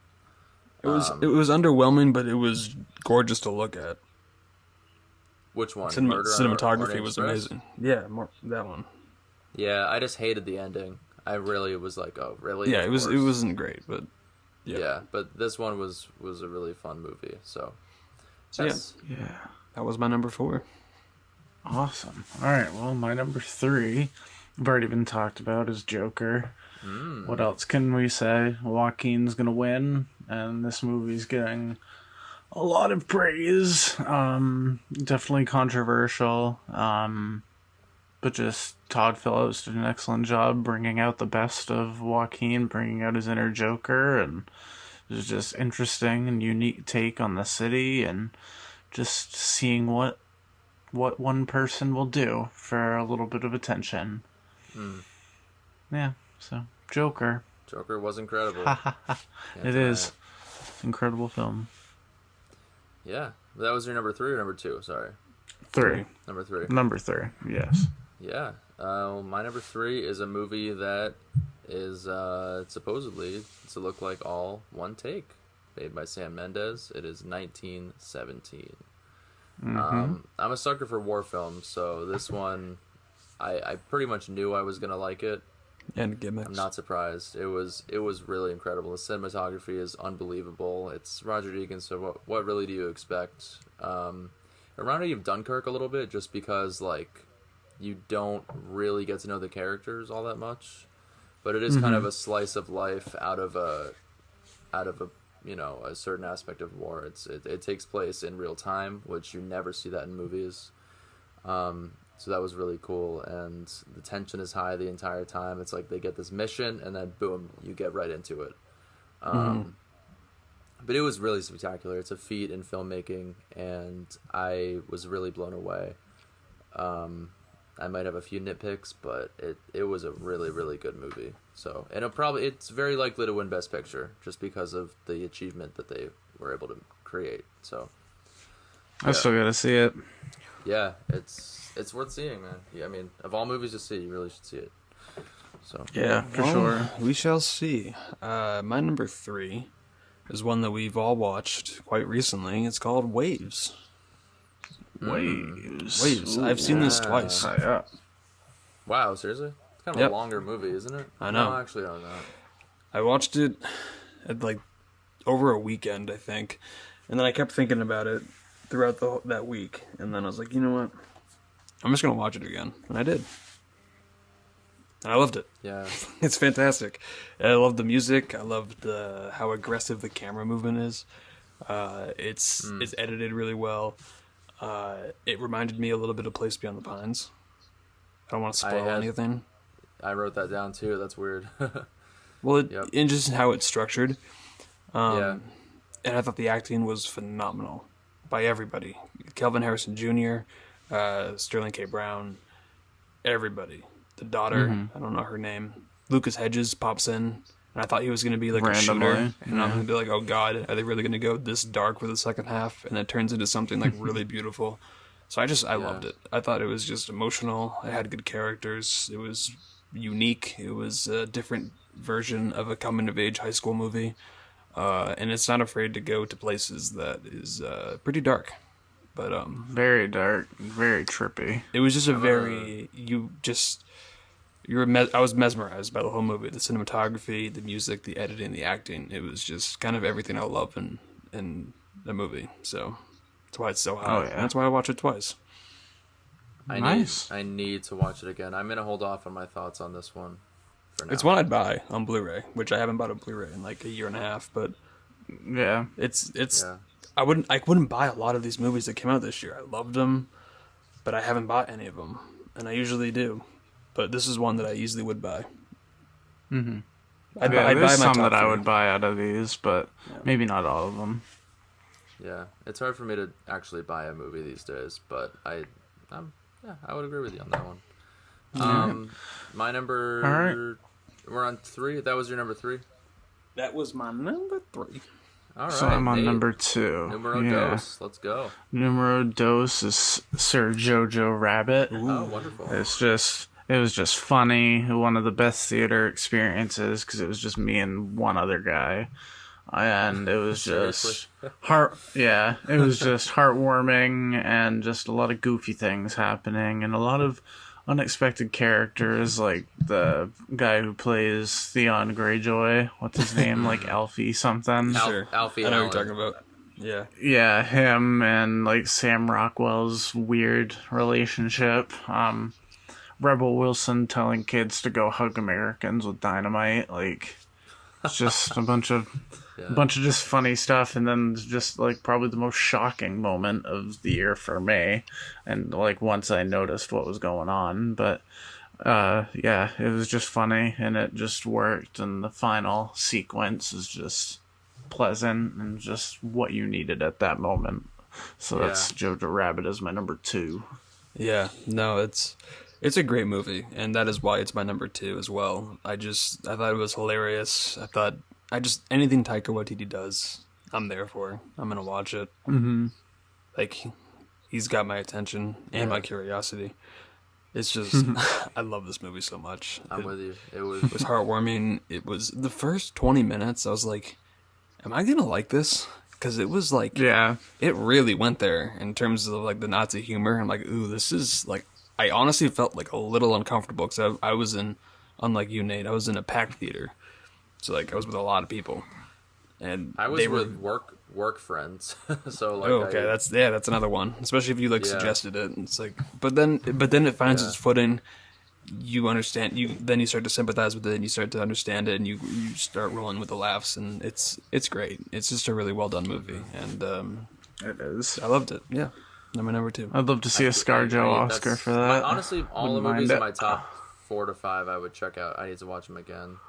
S2: It was underwhelming, but it was gorgeous to look at.
S1: Which one?
S2: Cinematography was amazing. Yeah, that one.
S1: Yeah, I just hated the ending. I really was like, oh, really?
S2: Yeah, it wasn't great, but
S1: yeah. But this one was a really fun movie. So
S6: yeah,
S2: that was my number 4.
S6: Awesome. All right. Well, my number 3, I've already been talked about, is Joker. What else can we say? Joaquin's gonna win, and this movie's getting a lot of praise. Definitely controversial. But just Todd Phillips did an excellent job bringing out the best of Joaquin, bringing out his inner Joker, and it was just interesting and unique take on the city, and just seeing what one person will do for a little bit of attention. Yeah, so Joker.
S1: Joker was incredible.
S6: It is. Incredible film.
S1: Yeah. That was your number 3 or number 2? Sorry.
S6: 3.
S1: Number 3.
S6: Number 3, yes.
S1: Yeah. My number 3 is a movie that is supposedly to look like all one take, made by Sam Mendes. It is 1917. I'm a sucker for war films, so this one, I pretty much knew I was gonna like it.
S2: And gimmicks.
S1: I'm not surprised. It was really incredible. The cinematography is unbelievable. It's Roger Deakins, so what really do you expect? It reminded me of Dunkirk a little bit, just because like you don't really get to know the characters all that much, but it is kind of a slice of life out of a a certain aspect of war. It takes place in real time, which you never see that in movies. So that was really cool, and the tension is high the entire time. It's like they get this mission, and then boom, you get right into it. But it was really spectacular. It's a feat in filmmaking, and I was really blown away. I might have a few nitpicks, but it was a really, really good movie. So, and it's very likely to win Best Picture just because of the achievement that they were able to create. So,
S6: I still gotta see it.
S1: Yeah, it's worth seeing, man. Yeah, I mean, of all movies to see, you really should see it. So
S6: yeah, for sure.
S2: We shall see. My number 3 is one that we've all watched quite recently. It's called Waves. Waves. I've seen this twice.
S6: Yeah.
S1: Wow, seriously? It's kind of a longer movie, isn't it?
S2: I know.
S1: No, actually, I don't know.
S2: I watched it at like over a weekend, I think, and then I kept thinking about it throughout that week, and then I was like, you know what? I'm just gonna watch it again, and I did. And I loved it.
S1: Yeah.
S2: It's fantastic. I love the music. I loved how aggressive the camera movement is. It's edited really well. It reminded me a little bit of Place Beyond the Pines. I don't want to spoil anything.
S1: I wrote that down too. That's weird.
S2: Well, and just how it's structured.
S1: Yeah.
S2: And I thought the acting was phenomenal by everybody. Kelvin Harrison Jr., Sterling K. Brown, everybody. The daughter, I don't know her name. Lucas Hedges pops in, and I thought he was going to be like
S6: randomly,
S2: a shooter. And I'm going to be like, oh God, are they really going to go this dark for the second half? And it turns into something like really beautiful. So I loved it. I thought it was just emotional. It had good characters. It was unique. It was a different version of a coming-of-age high school movie. And it's not afraid to go to places that is pretty dark. But
S6: very dark, very trippy.
S2: It was just I was mesmerized by the whole movie, the cinematography, the music, the editing, the acting. It was just kind of everything I love in the movie. So that's why it's so high.
S6: Oh, yeah.
S2: And that's why I watch it twice.
S6: Nice.
S1: I need to watch it again. I'm gonna hold off on my thoughts on this one for now.
S2: It's one I'd buy on Blu-ray, which I haven't bought a Blu-ray in like a year and a half. But
S6: Yeah.
S2: it's
S1: Yeah.
S2: I wouldn't buy a lot of these movies that came out this year. I loved them, but I haven't bought any of them, and I usually do. But this is one that I easily would buy.
S6: Mm-hmm.
S2: I'd
S6: There's
S2: buy my
S6: some
S2: top
S6: that I
S2: three.
S6: would buy out of these, but maybe not all of them.
S1: Yeah, it's hard for me to actually buy a movie these days, but I would agree with you on that one. My number.
S6: All right.
S1: We're on 3. That was your number 3.
S2: That was my number 3.
S1: All right.
S6: So I'm on
S1: Nate.
S6: number 2.
S1: Numero dos. Let's go.
S6: Numero dos is Sir Jojo Rabbit.
S1: Oh, wonderful.
S6: It was just funny. One of the best theater experiences because it was just me and one other guy, and it was just it was just heartwarming and just a lot of goofy things happening and a lot of unexpected characters like the guy who plays Theon Greyjoy. What's his name? Like Alfie something.
S2: Sure.
S1: Alfie
S2: I know
S1: Allen.
S2: what you're talking about. Yeah.
S6: Yeah, him and like Sam Rockwell's weird relationship. Rebel Wilson telling kids to go hug Americans with dynamite. Like, it's just a bunch of just funny stuff, and then just like probably the most shocking moment of the year for me. And like once I noticed what was going on, but yeah, it was just funny and it just worked. And the final sequence is just pleasant and just what you needed at that moment. So that's Jojo Rabbit is my number 2.
S2: Yeah. No, it's a great movie, and that is why it's my number 2 as well. I thought it was hilarious. Anything Taika Waititi does, I'm there for. I'm gonna watch it. Mm-hmm. Like, he's got my attention and my curiosity. It's just, I love this movie so much.
S1: I'm with you. It
S2: It was heartwarming. It was the first 20 minutes. I was like, am I gonna like this? Because it was like,
S6: Yeah.
S2: it really went there in terms of like the Nazi humor. I'm like, ooh, this is like, I honestly felt like a little uncomfortable because I was in, unlike you, Nate, I was in a packed theater. So like I was with a lot of people, and
S1: I was
S2: they
S1: with work friends, so like.
S2: Oh, okay, that's another one. Especially if you like suggested it. And it's like, but then it finds its footing. You understand. Then you start to sympathize with it, and you start to understand it, and you start rolling with the laughs, and it's great. It's just a really well done movie, and
S6: It is.
S2: I loved it. Yeah, number 2.
S6: I'd love to see a ScarJo Oscar for that.
S1: Honestly, all the
S6: Wouldn't
S1: movies
S6: mind
S1: in
S6: it.
S1: my top 4 to 5, I would check out. I need to watch them again.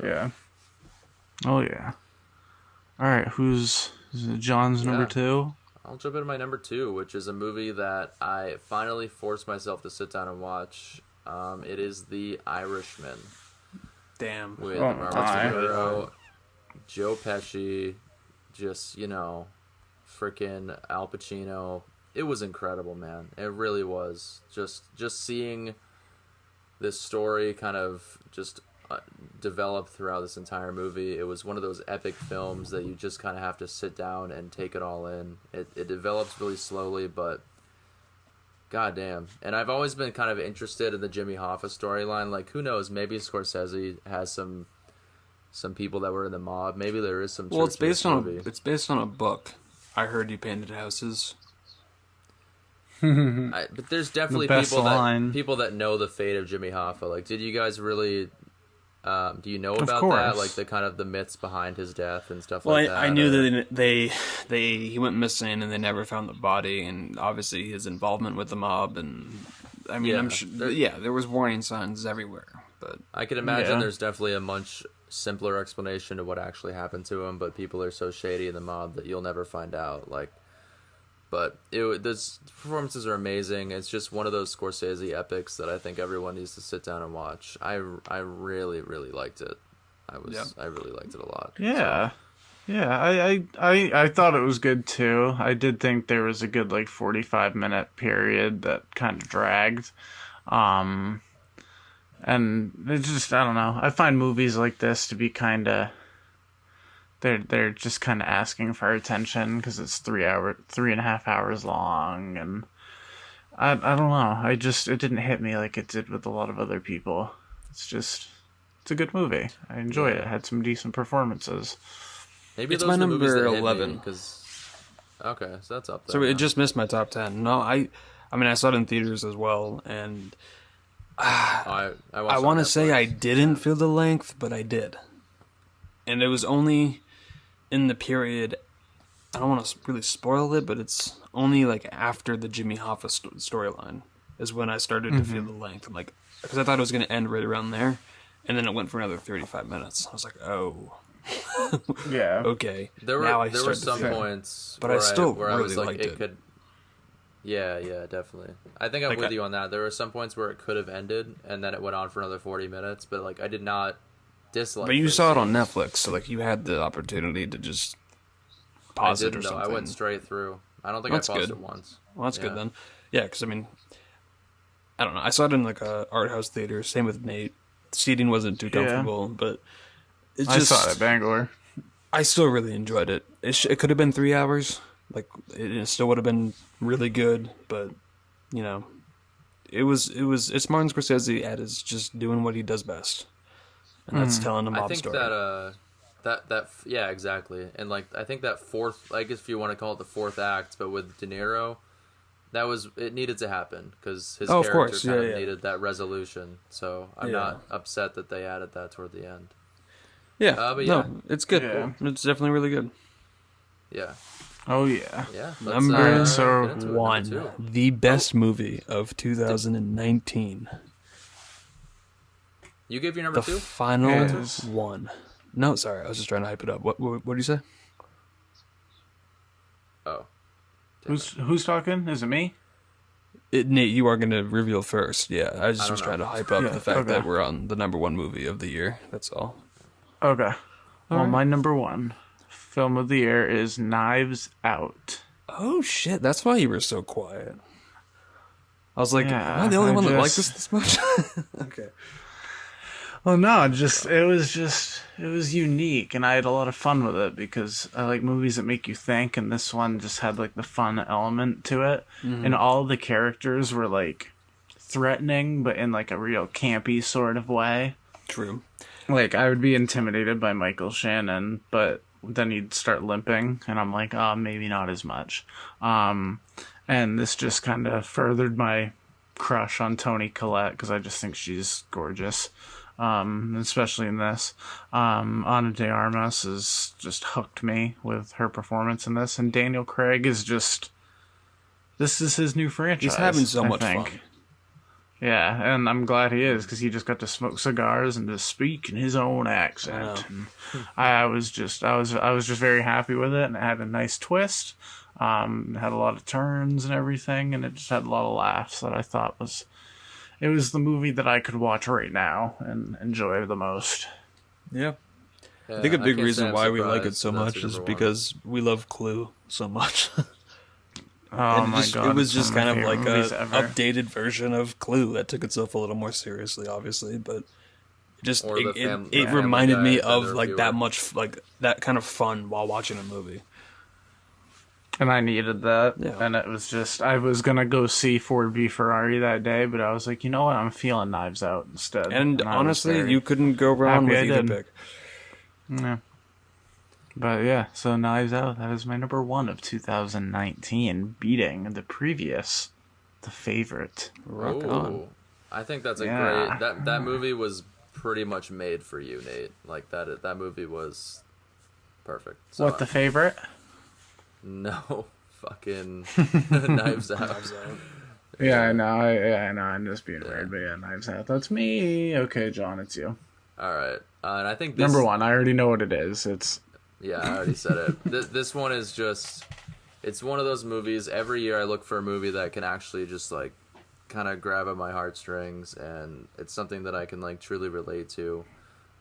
S6: Yeah. Oh yeah. All right, is it John's number 2?
S1: I'll jump into my number 2, which is a movie that I finally forced myself to sit down and watch. It is The Irishman
S2: Damn.
S1: with
S6: Oh,
S1: Robert
S6: my.
S1: De Niro, Joe Pesci, just freaking Al Pacino. It was incredible, man. It really was. Just seeing this story kind of just develop throughout this entire movie. It was one of those epic films that you just kind of have to sit down and take it all in. It develops really slowly, but goddamn. And I've always been kind of interested in the Jimmy Hoffa storyline. Like, who knows? Maybe Scorsese has some people that were in the mob. Maybe there is some.
S2: Well, it's
S1: truth to this
S2: based on a book. I heard you painted houses.
S1: but there's definitely
S6: The best line.
S1: people that know the fate of Jimmy Hoffa. Like, did you guys really? Do you know
S6: Of
S1: about
S6: course.
S1: that? Like the kind of the myths behind his death and stuff
S2: Well,
S1: like that.
S2: I knew
S1: or-
S2: that he went missing and they never found the body, and obviously his involvement with the mob, and I mean,
S1: Yeah.
S2: I'm sure, there was warning signs everywhere, but
S1: I can imagine
S6: Yeah.
S1: there's definitely a much simpler explanation to what actually happened to him, but people are so shady in the mob that you'll never find out. Like, but the performances are amazing. It's just one of those Scorsese epics that I think everyone needs to sit down and watch. I really, really liked it. I really liked it a lot.
S6: Yeah. Yeah, I thought it was good too. I did think there was a good like 45-minute period that kind of dragged. And it's just, I don't know. I find movies like this to be kind of they're just kind of asking for our attention because it's 3.5 hours long, and I don't know. It didn't hit me like it did with a lot of other people. It's a good movie. I enjoyed it. It had some decent performances.
S1: Maybe
S2: It's
S1: those
S2: my
S1: are the movies
S2: number
S1: that hit
S2: 11.
S1: me because okay, so that's up there.
S2: So it
S1: now.
S2: just missed my top 10. No, I mean, I saw it in theaters as well, and
S1: I watched
S2: I
S1: it on
S2: want to say I
S1: Netflix.
S2: didn't feel the length, but I did. And it was only in the period, I don't want to really spoil it, but it's only like after the Jimmy Hoffa storyline is when I started to feel the length. I'm like, because I thought it was going to end right around there, and then it went for another 35 minutes. I was like, oh,
S6: Yeah.
S2: okay.
S1: There
S2: now I
S1: were
S2: start to
S1: some
S2: feel it.
S1: points
S2: But
S1: where
S2: I still
S1: where I
S2: really
S1: was like
S2: liked it.
S1: could. Yeah, definitely. I think I'm
S2: Like,
S1: with you on that. There were some points where it could have ended, and then it went on for another 40 minutes. But like, I did not dislike.
S2: But you
S1: those
S2: saw it on
S1: scenes.
S2: Netflix, so like you had the opportunity to just
S1: I
S2: pause it
S1: didn't
S2: or
S1: though.
S2: something.
S1: I went straight through. I don't think
S2: That's
S1: I paused
S2: good.
S1: it once.
S2: Well, that's
S1: Yeah.
S2: good then. Yeah, because I mean, I don't know. I saw it in like a art house theater. Same with Nate. The seating wasn't too comfortable, but it
S6: I
S2: just
S6: saw it at Bangor.
S2: I still really enjoyed it. It could have been 3 hours. Like it still would have been really good, but you know, it's Martin Scorsese at his just doing what he does best, and that's telling a
S1: I
S2: mob
S1: think
S2: story.
S1: that yeah, exactly. And like I think that fourth, I guess if you want to call it the fourth act, but with De Niro, it needed to happen because his
S2: Oh, of
S1: character
S2: course.
S1: kind
S2: Yeah,
S1: of
S2: yeah.
S1: needed that resolution. So I'm
S2: Yeah.
S1: not upset that they added that toward the end.
S2: Yeah,
S1: but yeah.
S2: no, it's good.
S6: Yeah.
S2: It's definitely really good.
S1: Yeah,
S6: Oh yeah.
S1: yeah.
S2: Number
S6: so
S1: get into it.
S2: one,
S1: Number two.
S2: the best movie of 2019.
S1: You gave your number
S2: The
S1: two.
S2: final
S6: Is-
S2: one. No, sorry, I was just trying to hype it up. What did you say?
S1: Oh,
S6: Who's talking? Is it me?
S2: Nate, you are going to reveal first. Yeah, I just
S1: don't
S2: was
S1: know.
S2: trying to hype up
S6: Yeah,
S2: the fact
S6: okay.
S2: that we're on the number one movie of the year. That's all.
S6: Okay. Well,
S2: right.
S6: my number one film of the year is Knives Out.
S2: Oh shit, that's why you were so quiet. I was like,
S6: Yeah,
S2: am I the only
S6: I
S2: one that liked
S6: just-
S2: this much? Okay.
S6: Well, no, it was unique, and I had a lot of fun with it because I like movies that make you think, and this one just had like the fun element to it, and all the characters were like threatening, but in like a real campy sort of way.
S2: True.
S6: Like I would be intimidated by Michael Shannon, but then he'd start limping, and I'm like, oh, maybe not as much. And this just kind of furthered my crush on Toni Collette because I just think she's gorgeous. Especially in this. Ana de Armas has just hooked me with her performance in this, and Daniel Craig is this is his new franchise.
S2: He's having so
S6: I
S2: much
S6: think.
S2: fun.
S6: Yeah, and I'm glad he is because he just got to smoke cigars and to speak in his own accent. And I was just very happy with it, and it had a nice twist. It had a lot of turns and everything, and it just had a lot of laughs that I thought was. It was the movie that I could watch right now and enjoy the most.
S2: Yeah.
S1: yeah,
S2: I think a big
S1: can't say
S2: reason
S1: I'm
S2: why we like it
S1: surprised
S2: so
S1: that's
S2: much
S1: your
S2: is
S1: number one.
S2: because we love Clue so much.
S6: Oh
S2: And
S6: my god!
S2: it was
S6: it's
S2: just
S6: one
S2: kind
S6: my
S2: of like
S6: favorite
S2: a
S6: movies ever.
S2: updated version of Clue that took itself a little more seriously, obviously, but it just
S1: Or the Family
S2: reminded
S1: Guy
S2: me
S1: that
S2: of
S1: they're
S2: like that
S1: fewer.
S2: much like that kind of fun while watching a movie.
S6: And I needed that.
S2: Yeah.
S6: And it was just, I was going to go see Ford v Ferrari that day, but I was like, you know what? I'm feeling Knives Out instead.
S2: And
S6: I was
S2: honestly,
S6: very
S2: you couldn't go wrong
S6: happy
S2: with
S6: I
S2: either
S6: did.
S2: pick.
S6: Yeah. But yeah, so Knives Out, that is my number one of 2019, beating the previous, The Favorite.
S2: Rock
S1: Ooh,
S2: on.
S1: I think that's a
S6: Yeah.
S1: great. That movie was pretty much made for you, Nate. Like that movie was perfect. So,
S6: What, The Favorite?
S1: No, fucking Knives Out.
S6: Yeah, I know. I know. I'm just being weird, but yeah, Knives Out. That's me. Okay, John, it's you.
S1: All right, and I think this,
S6: Number one. I already know what it is. It's
S1: Yeah, I already said it. This one is just. It's one of those movies. Every year I look for a movie that can actually just like, kind of grab at my heartstrings, and it's something that I can like truly relate to.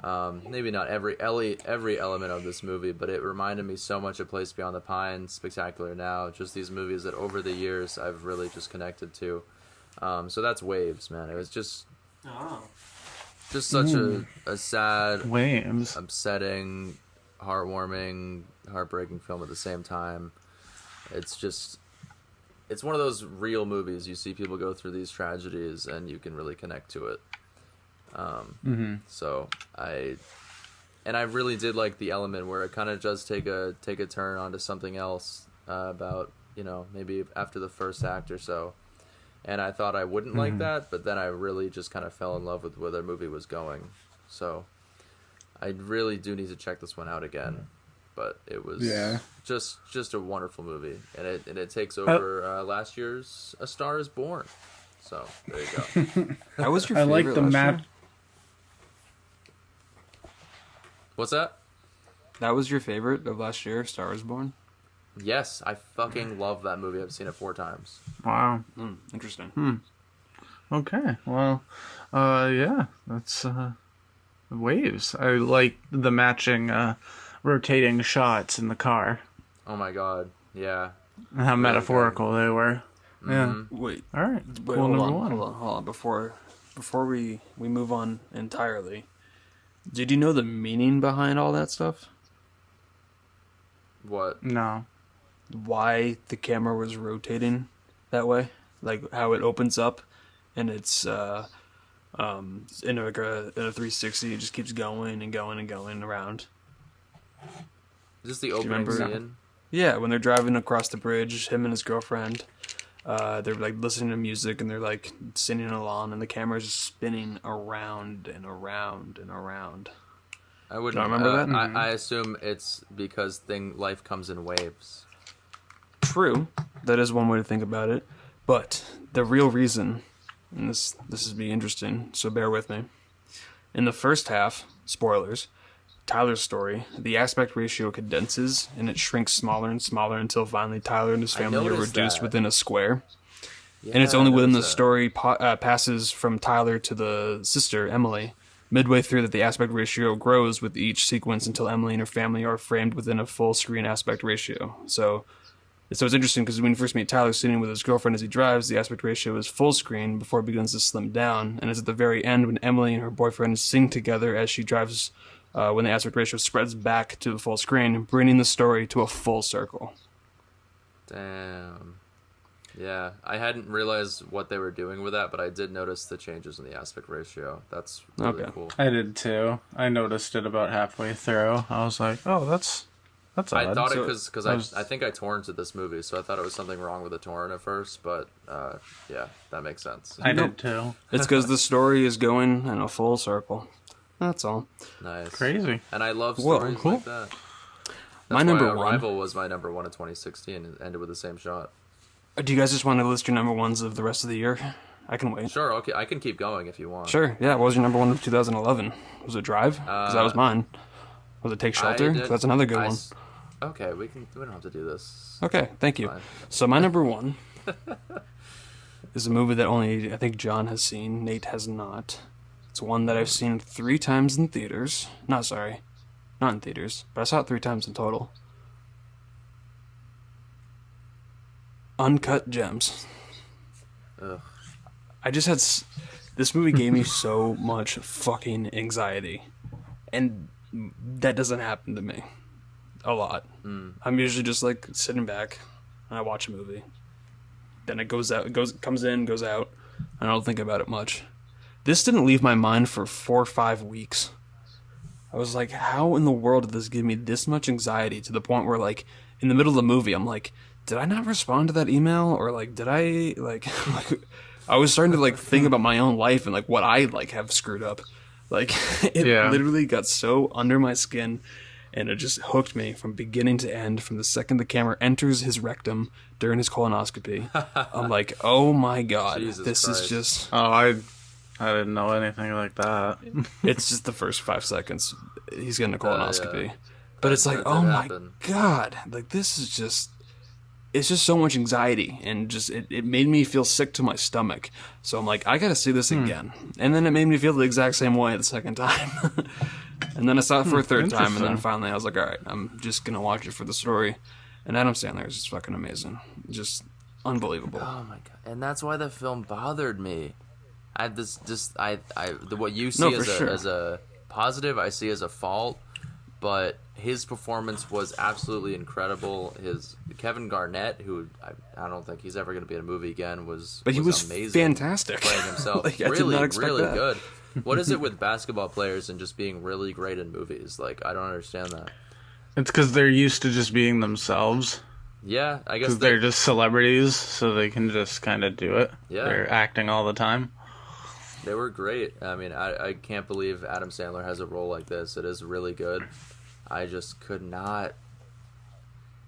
S1: Maybe not every element of this movie, but it reminded me so much of Place Beyond the Pines, Spectacular Now, just these movies that over the years I've really just connected to. So that's Waves, man. It was just such a sad,
S6: Waves.
S1: upsetting, heartwarming, heartbreaking film at the same time. It's just, it's one of those real movies. You see people go through these tragedies, and you can really connect to it. So I really did like the element where it kind of does take a turn onto something else about, you know, maybe after the first act or so. And I thought I wouldn't like that, but then I really just kind of fell in love with where the movie was going. So I really do need to check this one out again. But it was just a wonderful movie, and it takes over last year's A Star Is Born. So there you go.
S2: That was your
S6: I
S2: favorite
S6: like the
S2: last
S6: map.
S2: year?
S1: What's that?
S2: That was your favorite of last year, Star is Born?
S1: Yes, I fucking love that movie. I've seen it 4 times.
S6: Wow.
S2: Interesting.
S6: Okay. Well, yeah, that's waves. I like the matching rotating shots in the car.
S1: Oh my god, yeah.
S6: And how metaphorical they were. Yeah.
S1: Mm-hmm.
S2: Wait,
S6: All right.
S2: wait,
S6: Cool,
S2: hold
S6: number
S2: on,
S6: one.
S2: hold on. Before we move on entirely, did you know the meaning behind all that stuff?
S1: What?
S6: No.
S2: Why the camera was rotating that way? Like how it opens up and it's in a 360, it just keeps going and going and going around.
S1: Is this the opening
S2: remember?
S1: scene?
S2: Yeah, when they're driving across the bridge, him and his girlfriend, they're like listening to music and they're like singing along, and the camera's just spinning around and around and around.
S1: I wouldn't
S2: remember that?
S1: I assume it's because life comes in waves.
S2: True, that is one way to think about it, but the real reason, and this is be interesting, so bear with me. In the first half, spoilers, Tyler's story, the aspect ratio condenses and it shrinks smaller and smaller until finally Tyler and his family are
S1: noticed
S2: reduced
S1: that.
S2: within a square.
S1: Yeah,
S2: And it's only
S1: I
S2: when the
S1: noticed that.
S2: story passes from Tyler to the sister, Emily, midway through that the aspect ratio grows with each sequence until Emily and her family are framed within a full screen aspect ratio. So it's interesting because when you first meet Tyler sitting with his girlfriend as he drives, the aspect ratio is full screen before it begins to slim down. And it's at the very end when Emily and her boyfriend sing together as she drives, when the aspect ratio spreads back to the full screen, bringing the story to a full circle.
S1: Damn. Yeah, I hadn't realized what they were doing with that, but I did notice the changes in the aspect ratio. That's really
S2: Okay.
S1: cool.
S6: I did too. I noticed it about halfway through. I was like, oh, that's odd.
S1: I thought
S2: So-
S1: it because I think I torrented this movie, so I thought it was something wrong with the torrent at first, but yeah, that makes sense.
S6: I did too.
S2: It's because the story is going in a full circle. That's all.
S1: Nice.
S6: Crazy.
S1: And I love
S2: Whoa,
S1: stories
S2: cool.
S1: like that. That's
S2: My
S1: why
S2: number one.
S1: Arrival was my number one in 2016 and ended with the same shot.
S2: Do you guys just want to list your number ones of the rest of the year? I can wait.
S1: Sure, okay, I can keep going if you want.
S2: Sure, yeah. What was your number one of 2011? Was it Drive? Because that was mine. Was it Take Shelter?
S1: I
S2: 'Cause
S1: did-
S2: that's another good
S1: I
S2: one.
S1: s- Okay, we don't have to do this.
S2: Okay, thank you.
S1: Fine.
S2: So my number one is a movie that only I think John has seen. Nate has not. It's one that I've seen 3 times in theaters. Not in theaters, but I saw it 3 times in total. Uncut Gems.
S1: Ugh.
S2: I just had this movie gave me so much fucking anxiety, and that doesn't happen to me a lot. I'm usually just like sitting back and I watch a movie, then it comes in, goes out, and I don't think about it much. This didn't leave my mind for 4 or 5 weeks. I was like, how in the world did this give me this much anxiety to the point where, like, in the middle of the movie, I'm like, did I not respond to that email? Or, like, did I, like, I was starting to, like, think about my own life and, like, what I, like, have screwed up. Like, it literally got so under my skin, and it just hooked me from beginning to end, from the second the camera enters his rectum during his colonoscopy. I'm like, oh my god,
S1: Jesus
S2: this is
S1: Christ.
S2: just...
S6: Oh, I didn't know anything like that.
S2: It's just the first 5 seconds. He's getting a colonoscopy.
S1: yeah.
S2: But it's like,
S1: that
S2: oh
S1: did
S2: my
S1: happen.
S2: god. Like, this is just... It's just so much anxiety. And just, it made me feel sick to my stomach. So I'm like, I gotta see this again. And then it made me feel the exact same way the second time. And then I saw it for a third time. And then
S6: Interesting.
S2: finally I was like, alright, I'm just gonna watch it for the story. And Adam Sandler is just fucking amazing. Just unbelievable.
S1: Oh my god! And that's why the film bothered me. I had what you see
S2: No, for
S1: as
S2: sure.
S1: a positive, I see as a fault. But his performance was absolutely incredible. Kevin Garnett, who I don't think he's ever going to be in a movie again, was amazing,
S2: fantastic
S1: playing himself.
S2: Like, I did
S1: really,
S2: not expect
S1: really
S2: that.
S1: good. What is it with basketball players and just being really great in movies? Like, I don't understand that.
S6: It's because they're used to just being themselves.
S1: Yeah, I guess
S6: Because they're just celebrities, so they can just kind of do it.
S1: Yeah.
S6: They're acting all the time.
S1: They were great. I mean, I can't believe Adam Sandler has a role like this. It is really good. I just could not.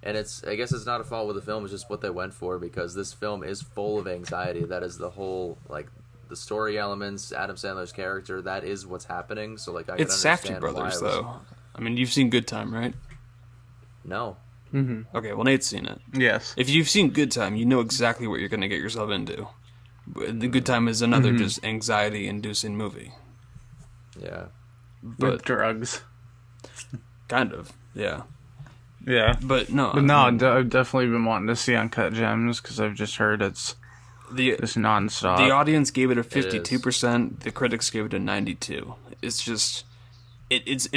S1: And I guess it's not a fault with the film. It's just what they went for, because this film is full of anxiety. That is the whole, like, the story elements, Adam Sandler's character. That is what's happening. So, like, I can
S2: It's
S1: understand
S2: Safdie brothers,
S1: why
S2: though. I mean, you've seen Good Time, right?
S1: No.
S2: Okay, well, Nate's seen it.
S6: Yes.
S2: If you've seen Good Time, you know exactly what you're going to get yourself into. The Good Time is another just anxiety-inducing movie.
S1: Yeah.
S6: With drugs.
S2: Kind of, yeah.
S6: Yeah.
S2: But no,
S6: But no, I've definitely been wanting to see Uncut Gems, because I've just heard it's just nonstop.
S2: The audience gave it a 52%. The critics gave it a 92%. It's just, it's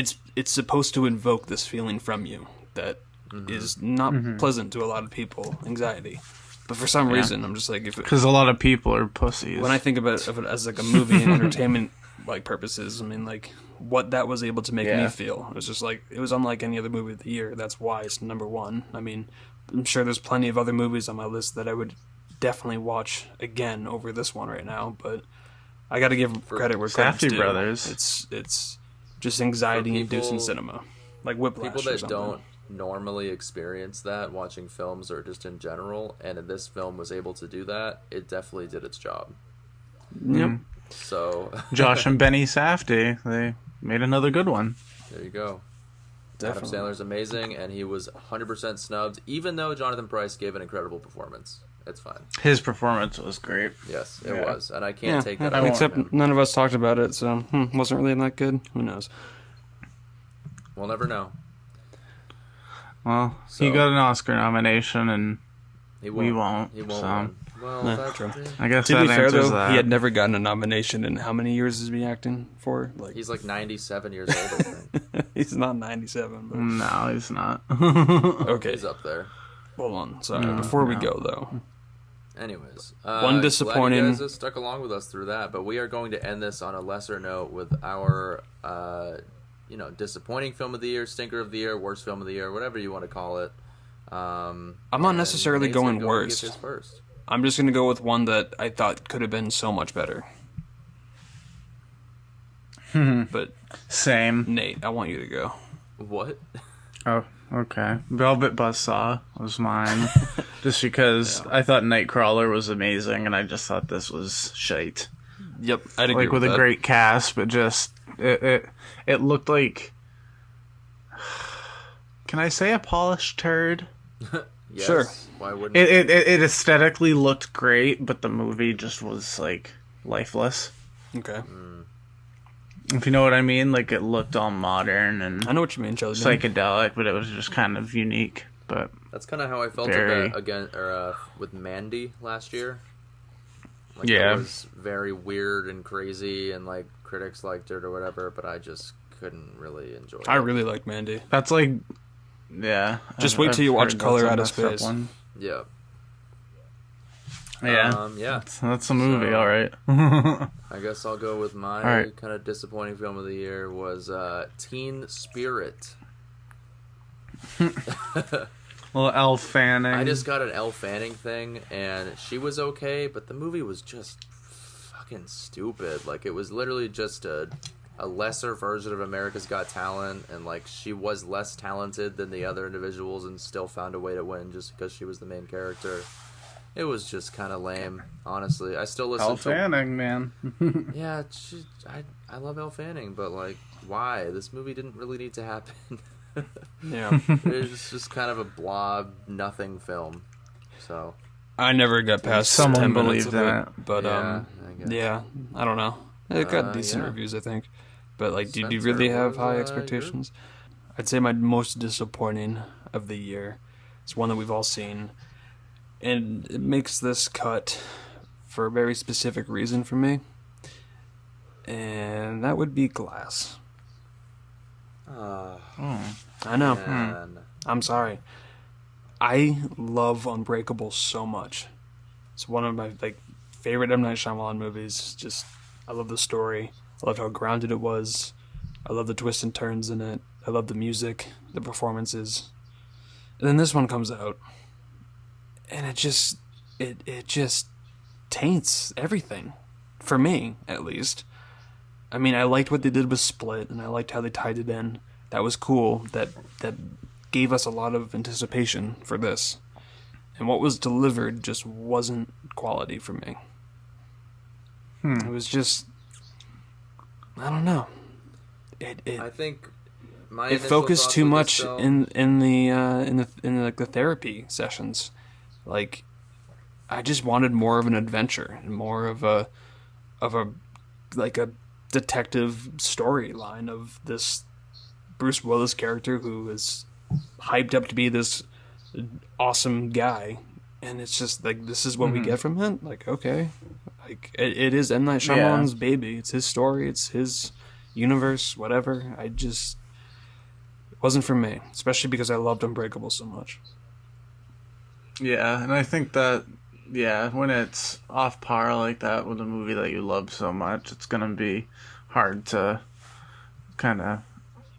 S2: supposed to invoke this feeling from you that is not pleasant to a lot of people, anxiety. But for some reason, I'm just like,
S6: because a lot of people are pussies.
S2: When I think about it as like a movie and entertainment like purposes, I mean, like, what that was able to make me feel, it was just like, it was unlike any other movie of the year. That's why it's number one. I mean, I'm sure there's plenty of other movies on my list that I would definitely watch again over this one right now, but I got to give credit where credit's due.
S6: Safdie brothers.
S2: It's just anxiety-inducing cinema, like Whiplash.
S1: People
S2: or
S1: that
S2: something.
S1: don't normally experience that watching films or just in general, and this film was able to do that, it definitely did its job.
S2: Yep.
S1: So
S6: Josh and Benny Safdie, they made another good one.
S1: there you go.
S2: Definitely.
S1: Adam Sandler's amazing, and he was 100% snubbed, even though Jonathan Pryce gave an incredible performance. It's fine.
S6: His performance was great.
S1: Yes, it was, and I can't take that
S6: I
S1: away
S6: won't-
S1: from
S2: Except
S1: him.
S2: none of us talked about it, so wasn't really that good. Who knows?
S1: We'll never know.
S6: Well,
S1: So-
S6: he got an Oscar nomination, and
S1: He
S6: we won't.
S1: He won't.
S6: So,
S1: win. Well,
S2: Nah,
S1: that's
S2: true.
S6: I guess
S2: To
S6: that
S2: be fair,
S6: answers
S2: though,
S6: that.
S2: he had never gotten a nomination in how many years is he acting for? Like,
S1: He's like 97 years old, I think.
S2: he's not 97, but
S6: No, he's not.
S2: okay.
S1: He's up there.
S2: Hold on, sorry. Before we go, though,
S1: Anyways,
S2: One disappointing-
S1: Glad you guys have stuck along with us through that, but we are going to end this on a lesser note with our, disappointing film of the year, stinker of the year, worst film of the year, whatever you want to call it.
S2: I'm not necessarily going worst.
S1: His first.
S2: I'm just gonna go with one that I thought could have been so much better. But
S6: Same.
S2: Nate, I want you to go.
S1: What?
S6: Oh, okay. Velvet Buzzsaw was mine. Just because I thought Nightcrawler was amazing, and I just thought this was shite.
S2: Yep, I'd agree
S6: Like, with a
S2: that.
S6: great cast, but just... It looked like... Can I say a polished turd?
S1: Yes.
S2: Sure.
S1: Why wouldn't
S6: It aesthetically looked great, but the movie just was, like, lifeless.
S2: Okay,
S6: If you know what I mean, like, it looked all modern and
S2: I know what you mean, Charlie.
S6: psychedelic, but it was just kind of unique. But
S1: That's kind of how I felt
S6: Very.
S1: with Mandy last year. Like,
S6: Yeah.
S1: It was very weird and crazy, and like critics liked it or whatever, but I just couldn't really enjoy it.
S2: I really like Mandy.
S6: that's like, yeah.
S2: Just wait till you watch
S6: heard
S2: Color
S6: that's a
S2: Out of
S6: messed up
S2: Space.
S6: one.
S1: Yeah.
S6: Yeah.
S1: Yeah.
S6: That's a movie,
S1: So-
S6: all right.
S1: I guess I'll go with my
S6: Alright.
S1: kind of disappointing film of the year was Teen Spirit.
S6: Well, Elle Fanning.
S1: I just got an Elle Fanning thing, and she was okay, but the movie was just fucking stupid. Like, it was literally just a lesser version of America's Got Talent, and like, she was less talented than the other individuals and still found a way to win just because she was the main character. It was just kind of lame, honestly. I still listen
S6: Elle
S1: to...
S6: Fanning, man.
S1: Yeah, I love Elle Fanning, but like, why? This movie didn't really need to happen.
S2: Yeah,
S1: It's just kind of a blob, nothing film. So,
S2: I never got past
S6: Someone
S2: 10 minutes of
S6: believed
S2: it,
S6: that.
S2: but
S1: I guess.
S2: yeah, I don't know. It got decent
S1: yeah.
S2: reviews, I think. But like, did you
S1: Spencer,
S2: really have
S1: what
S2: high
S1: was,
S2: expectations? I'd say my most disappointing of the year is one that we've all seen, and it makes this cut for a very specific reason for me, and that would be Glass. I know.
S1: And
S2: I'm sorry. I love Unbreakable so much. It's one of my favorite M. Night Shyamalan movies. Just, I love the story. I love how grounded it was. I love the twists and turns in it. I love the music, the performances. And then this one comes out, and it just taints everything, for me at least. I mean, I liked what they did with Split, and I liked how they tied it in. That was cool. That gave us a lot of anticipation for this. And what was delivered just wasn't quality for me. It was just, I don't know.
S1: I think my
S2: It
S1: initial
S2: focused
S1: thoughts
S2: too
S1: with
S2: much
S1: this film-
S2: in the therapy sessions. Like, I just wanted more of an adventure, more of a detective storyline of this Bruce Willis character who is hyped up to be this awesome guy, and it's just like, this is what we get from it. Like, okay, like it is M. Night Shyamalan's baby. It's his story. It's his universe. Whatever. It wasn't for me, especially because I loved Unbreakable so much.
S6: Yeah, and I think that, when it's off par like that with a movie that you love so much, it's going to be hard to kind of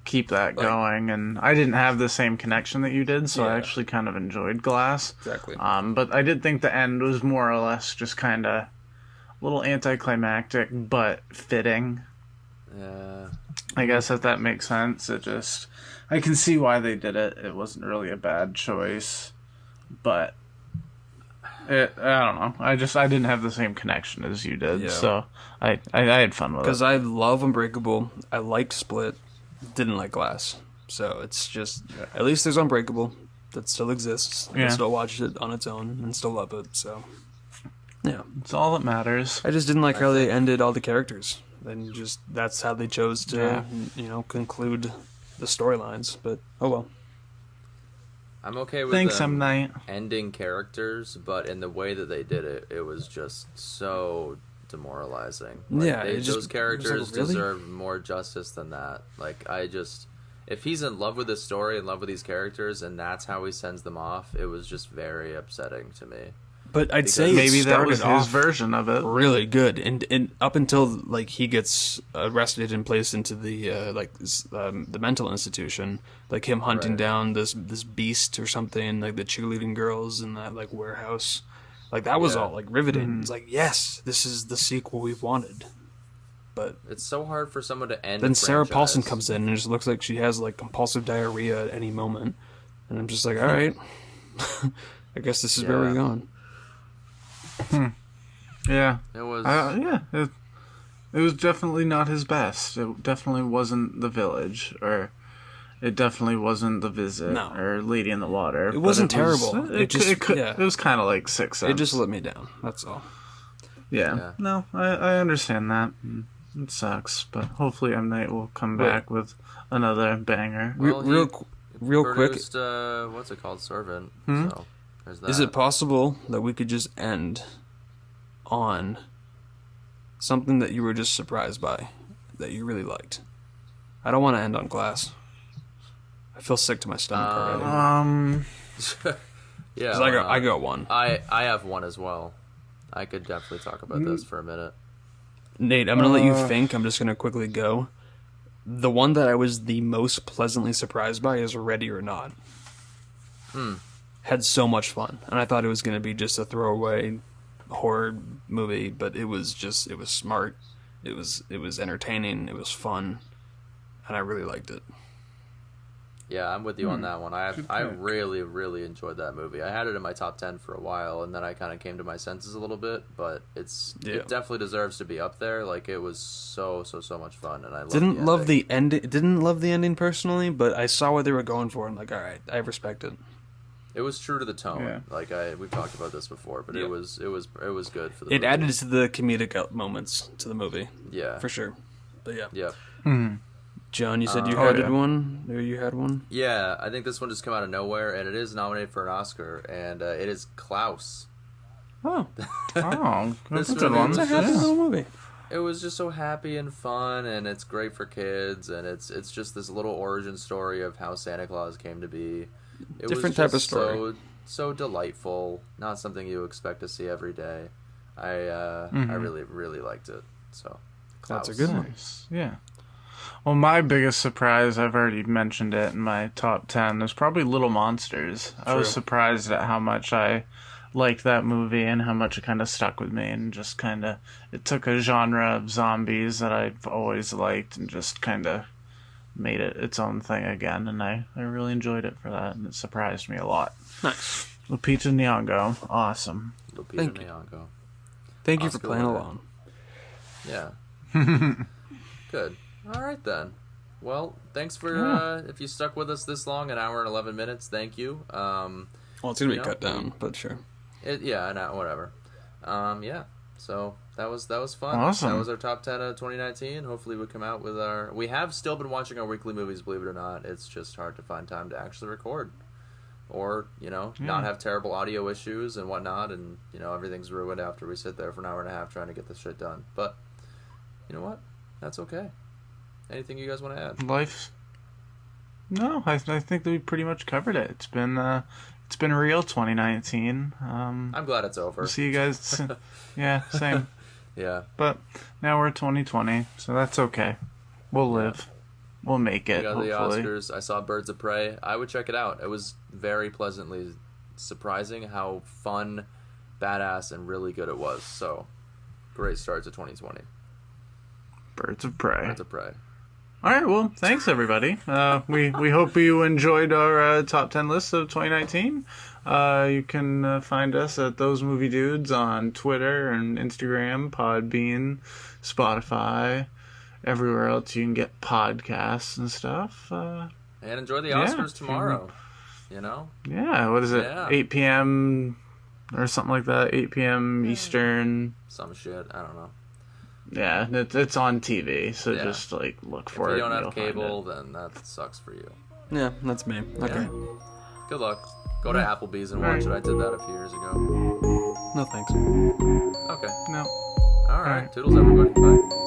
S6: keep that going. And I didn't have the same connection that you did, so I actually kind of enjoyed Glass.
S2: Exactly.
S6: But I did think the end was more or less just kind of a little anticlimactic, but fitting.
S1: Yeah.
S6: I guess if that makes sense. I can see why they did it. It wasn't really a bad choice, but I don't know. I didn't have the same connection as you did, so I had fun with it.
S2: Because I love Unbreakable. I liked Split. Didn't like Glass. So it's just, at least there's Unbreakable that still exists. I can still watch it on its own and still love it. So, yeah.
S6: It's all that matters.
S2: I just didn't like how they ended all the characters. And just, that's how they chose to, conclude the storylines. But, oh well.
S1: I'm okay with
S6: Thanks,
S1: them
S6: M. Night.
S1: ending characters, but in the way that they did it, it was just so demoralizing. Those characters
S2: really?
S1: deserve more justice than that. If he's in love with this story, in love with these characters, and that's how he sends them off, it was just very upsetting to me.
S2: But I'd say
S6: maybe
S2: it
S6: that was
S2: started
S6: his
S2: off
S6: version of it.
S2: really good, and up until he gets arrested and placed into the mental institution, him hunting down this beast or something, like the cheerleading girls in that warehouse, that was all riveting. It's yes, this is the sequel we've wanted. But
S1: it's so hard for someone to end.
S2: Then
S1: a
S2: Sarah
S1: franchise.
S2: Paulson comes in and it just looks like she has compulsive diarrhea at any moment, and I'm just all right, I guess this is where we're going.
S6: Yeah.
S1: It was.
S6: It was definitely not his best. It definitely wasn't The Village, or it definitely wasn't The Visit, or Lady in the Water.
S2: It wasn't terrible.
S6: It was kind of like Sixth Sense.
S2: It just let me down. That's all.
S6: Yeah. No, I understand that. It sucks, but hopefully M. Night will come back with another banger.
S1: Well,
S2: real quick.
S1: Produced, what's it called? Servant. So there's that.
S2: Is it possible that we could just end on something that you were just surprised by, that you really liked? I don't want to end on Glass. I feel sick to my stomach already.
S1: Yeah.
S2: 'Cause I got one.
S1: I have one as well. I could definitely talk about this for a minute.
S2: Nate, I'm going to let you think. I'm just going to quickly go. The one that I was the most pleasantly surprised by is Ready or Not. Had so much fun. And I thought it was going to be just a throwaway horror movie, but it was smart. It was entertaining. It was fun. And I really liked it.
S1: Yeah, I'm with you on that one. I really, really enjoyed that movie. I had it in my top 10 for a while, and then I kind of came to my senses a little bit, but it definitely deserves to be up there. It was so much fun, and I
S2: didn't love the ending. Didn't love the ending personally, but I saw what they were going for, and all right, I respect it.
S1: It was true to the tone. Yeah. We've talked about this before, but it was good for the
S2: It
S1: movie.
S2: added to the comedic moments to the movie.
S1: Yeah.
S2: For sure. But yeah.
S1: Yeah.
S2: John, you said you had one? Or you had one?
S1: Yeah, I think this one just came out of nowhere, and it is nominated for an Oscar, and it is Klaus.
S2: Oh.
S6: That's a
S1: This
S6: good
S1: movie
S6: one.
S1: was
S2: It's a happy little movie.
S1: it was just so happy and fun, and it's great for kids, and it's just this little origin story of how Santa Claus came to be. It
S2: Different
S1: was
S2: type of
S1: just
S2: story.
S1: so delightful. Not something you expect to see every day. I really really liked it. So
S2: That's a
S1: Klaus.
S2: good one.
S6: Nice. Yeah. Well, my biggest surprise, I've already mentioned it in my top 10, is probably Little Monsters. I was
S2: True.
S6: surprised at how much I liked that movie and how much it kind of stuck with me, and just kind of, it took a genre of zombies that I've always liked and just kind of made it its own thing again, and I really enjoyed it for that, and it surprised me a lot.
S2: Nice.
S6: Lupita Nyong'o, awesome.
S1: Lupita
S2: Thank you.
S1: Nyong'o.
S2: Thank you for
S1: Oscar
S2: playing
S1: winner.
S2: along.
S1: Yeah. Good. All right then. Well, thanks for if you stuck with us this long, an hour and 11 minutes. Thank you.
S2: Well, it's gonna be
S1: You know,
S2: cut down, but sure.
S1: Yeah, no, whatever. Yeah. So that was fun.
S6: Awesome.
S1: That was our top 10 of 2019. Hopefully we come out with our. We have still been watching our weekly movies, believe it or not. It's just hard to find time to actually record, or not have terrible audio issues and whatnot, and everything's ruined after we sit there for an hour and a half trying to get this shit done. But you know what? That's okay. Anything you guys want to add?
S6: Life. No, I think that we pretty much covered it. It's been a real 2019.
S1: I'm glad it's over.
S6: We'll see you guys. Yeah, same.
S1: Yeah.
S6: But now we're 2020, so that's okay. We'll live. We'll make it.
S1: We got the
S6: Hopefully.
S1: Oscars. I saw Birds of Prey. I would check it out. It was very pleasantly surprising how fun, badass, and really good it was. So, great start to 2020.
S6: Birds of Prey.
S1: Birds of Prey.
S6: All right. Well, thanks everybody. We hope you enjoyed our top 10 list of 2019. You can find us at ThoseMovieDudes on Twitter and Instagram, Podbean, Spotify, everywhere else you can get podcasts and stuff.
S1: And enjoy the
S6: Yeah,
S1: Oscars tomorrow.
S6: Yeah, what is it?
S1: Yeah.
S6: 8 p.m. or something like that. 8 p.m. Eastern.
S1: Some shit. I don't know.
S6: Yeah, it's on TV, so
S1: Yeah.
S6: just look
S1: If
S6: for
S1: you
S6: it.
S1: don't
S6: and
S1: have
S6: you'll find
S1: cable, then that sucks for you.
S2: Yeah, that's me. Okay.
S1: Yeah. Good luck. Go to Applebee's and watch it. I did that a few years ago.
S2: No thanks.
S1: Okay.
S6: it. No.
S1: All right. Toodles, everybody. Bye.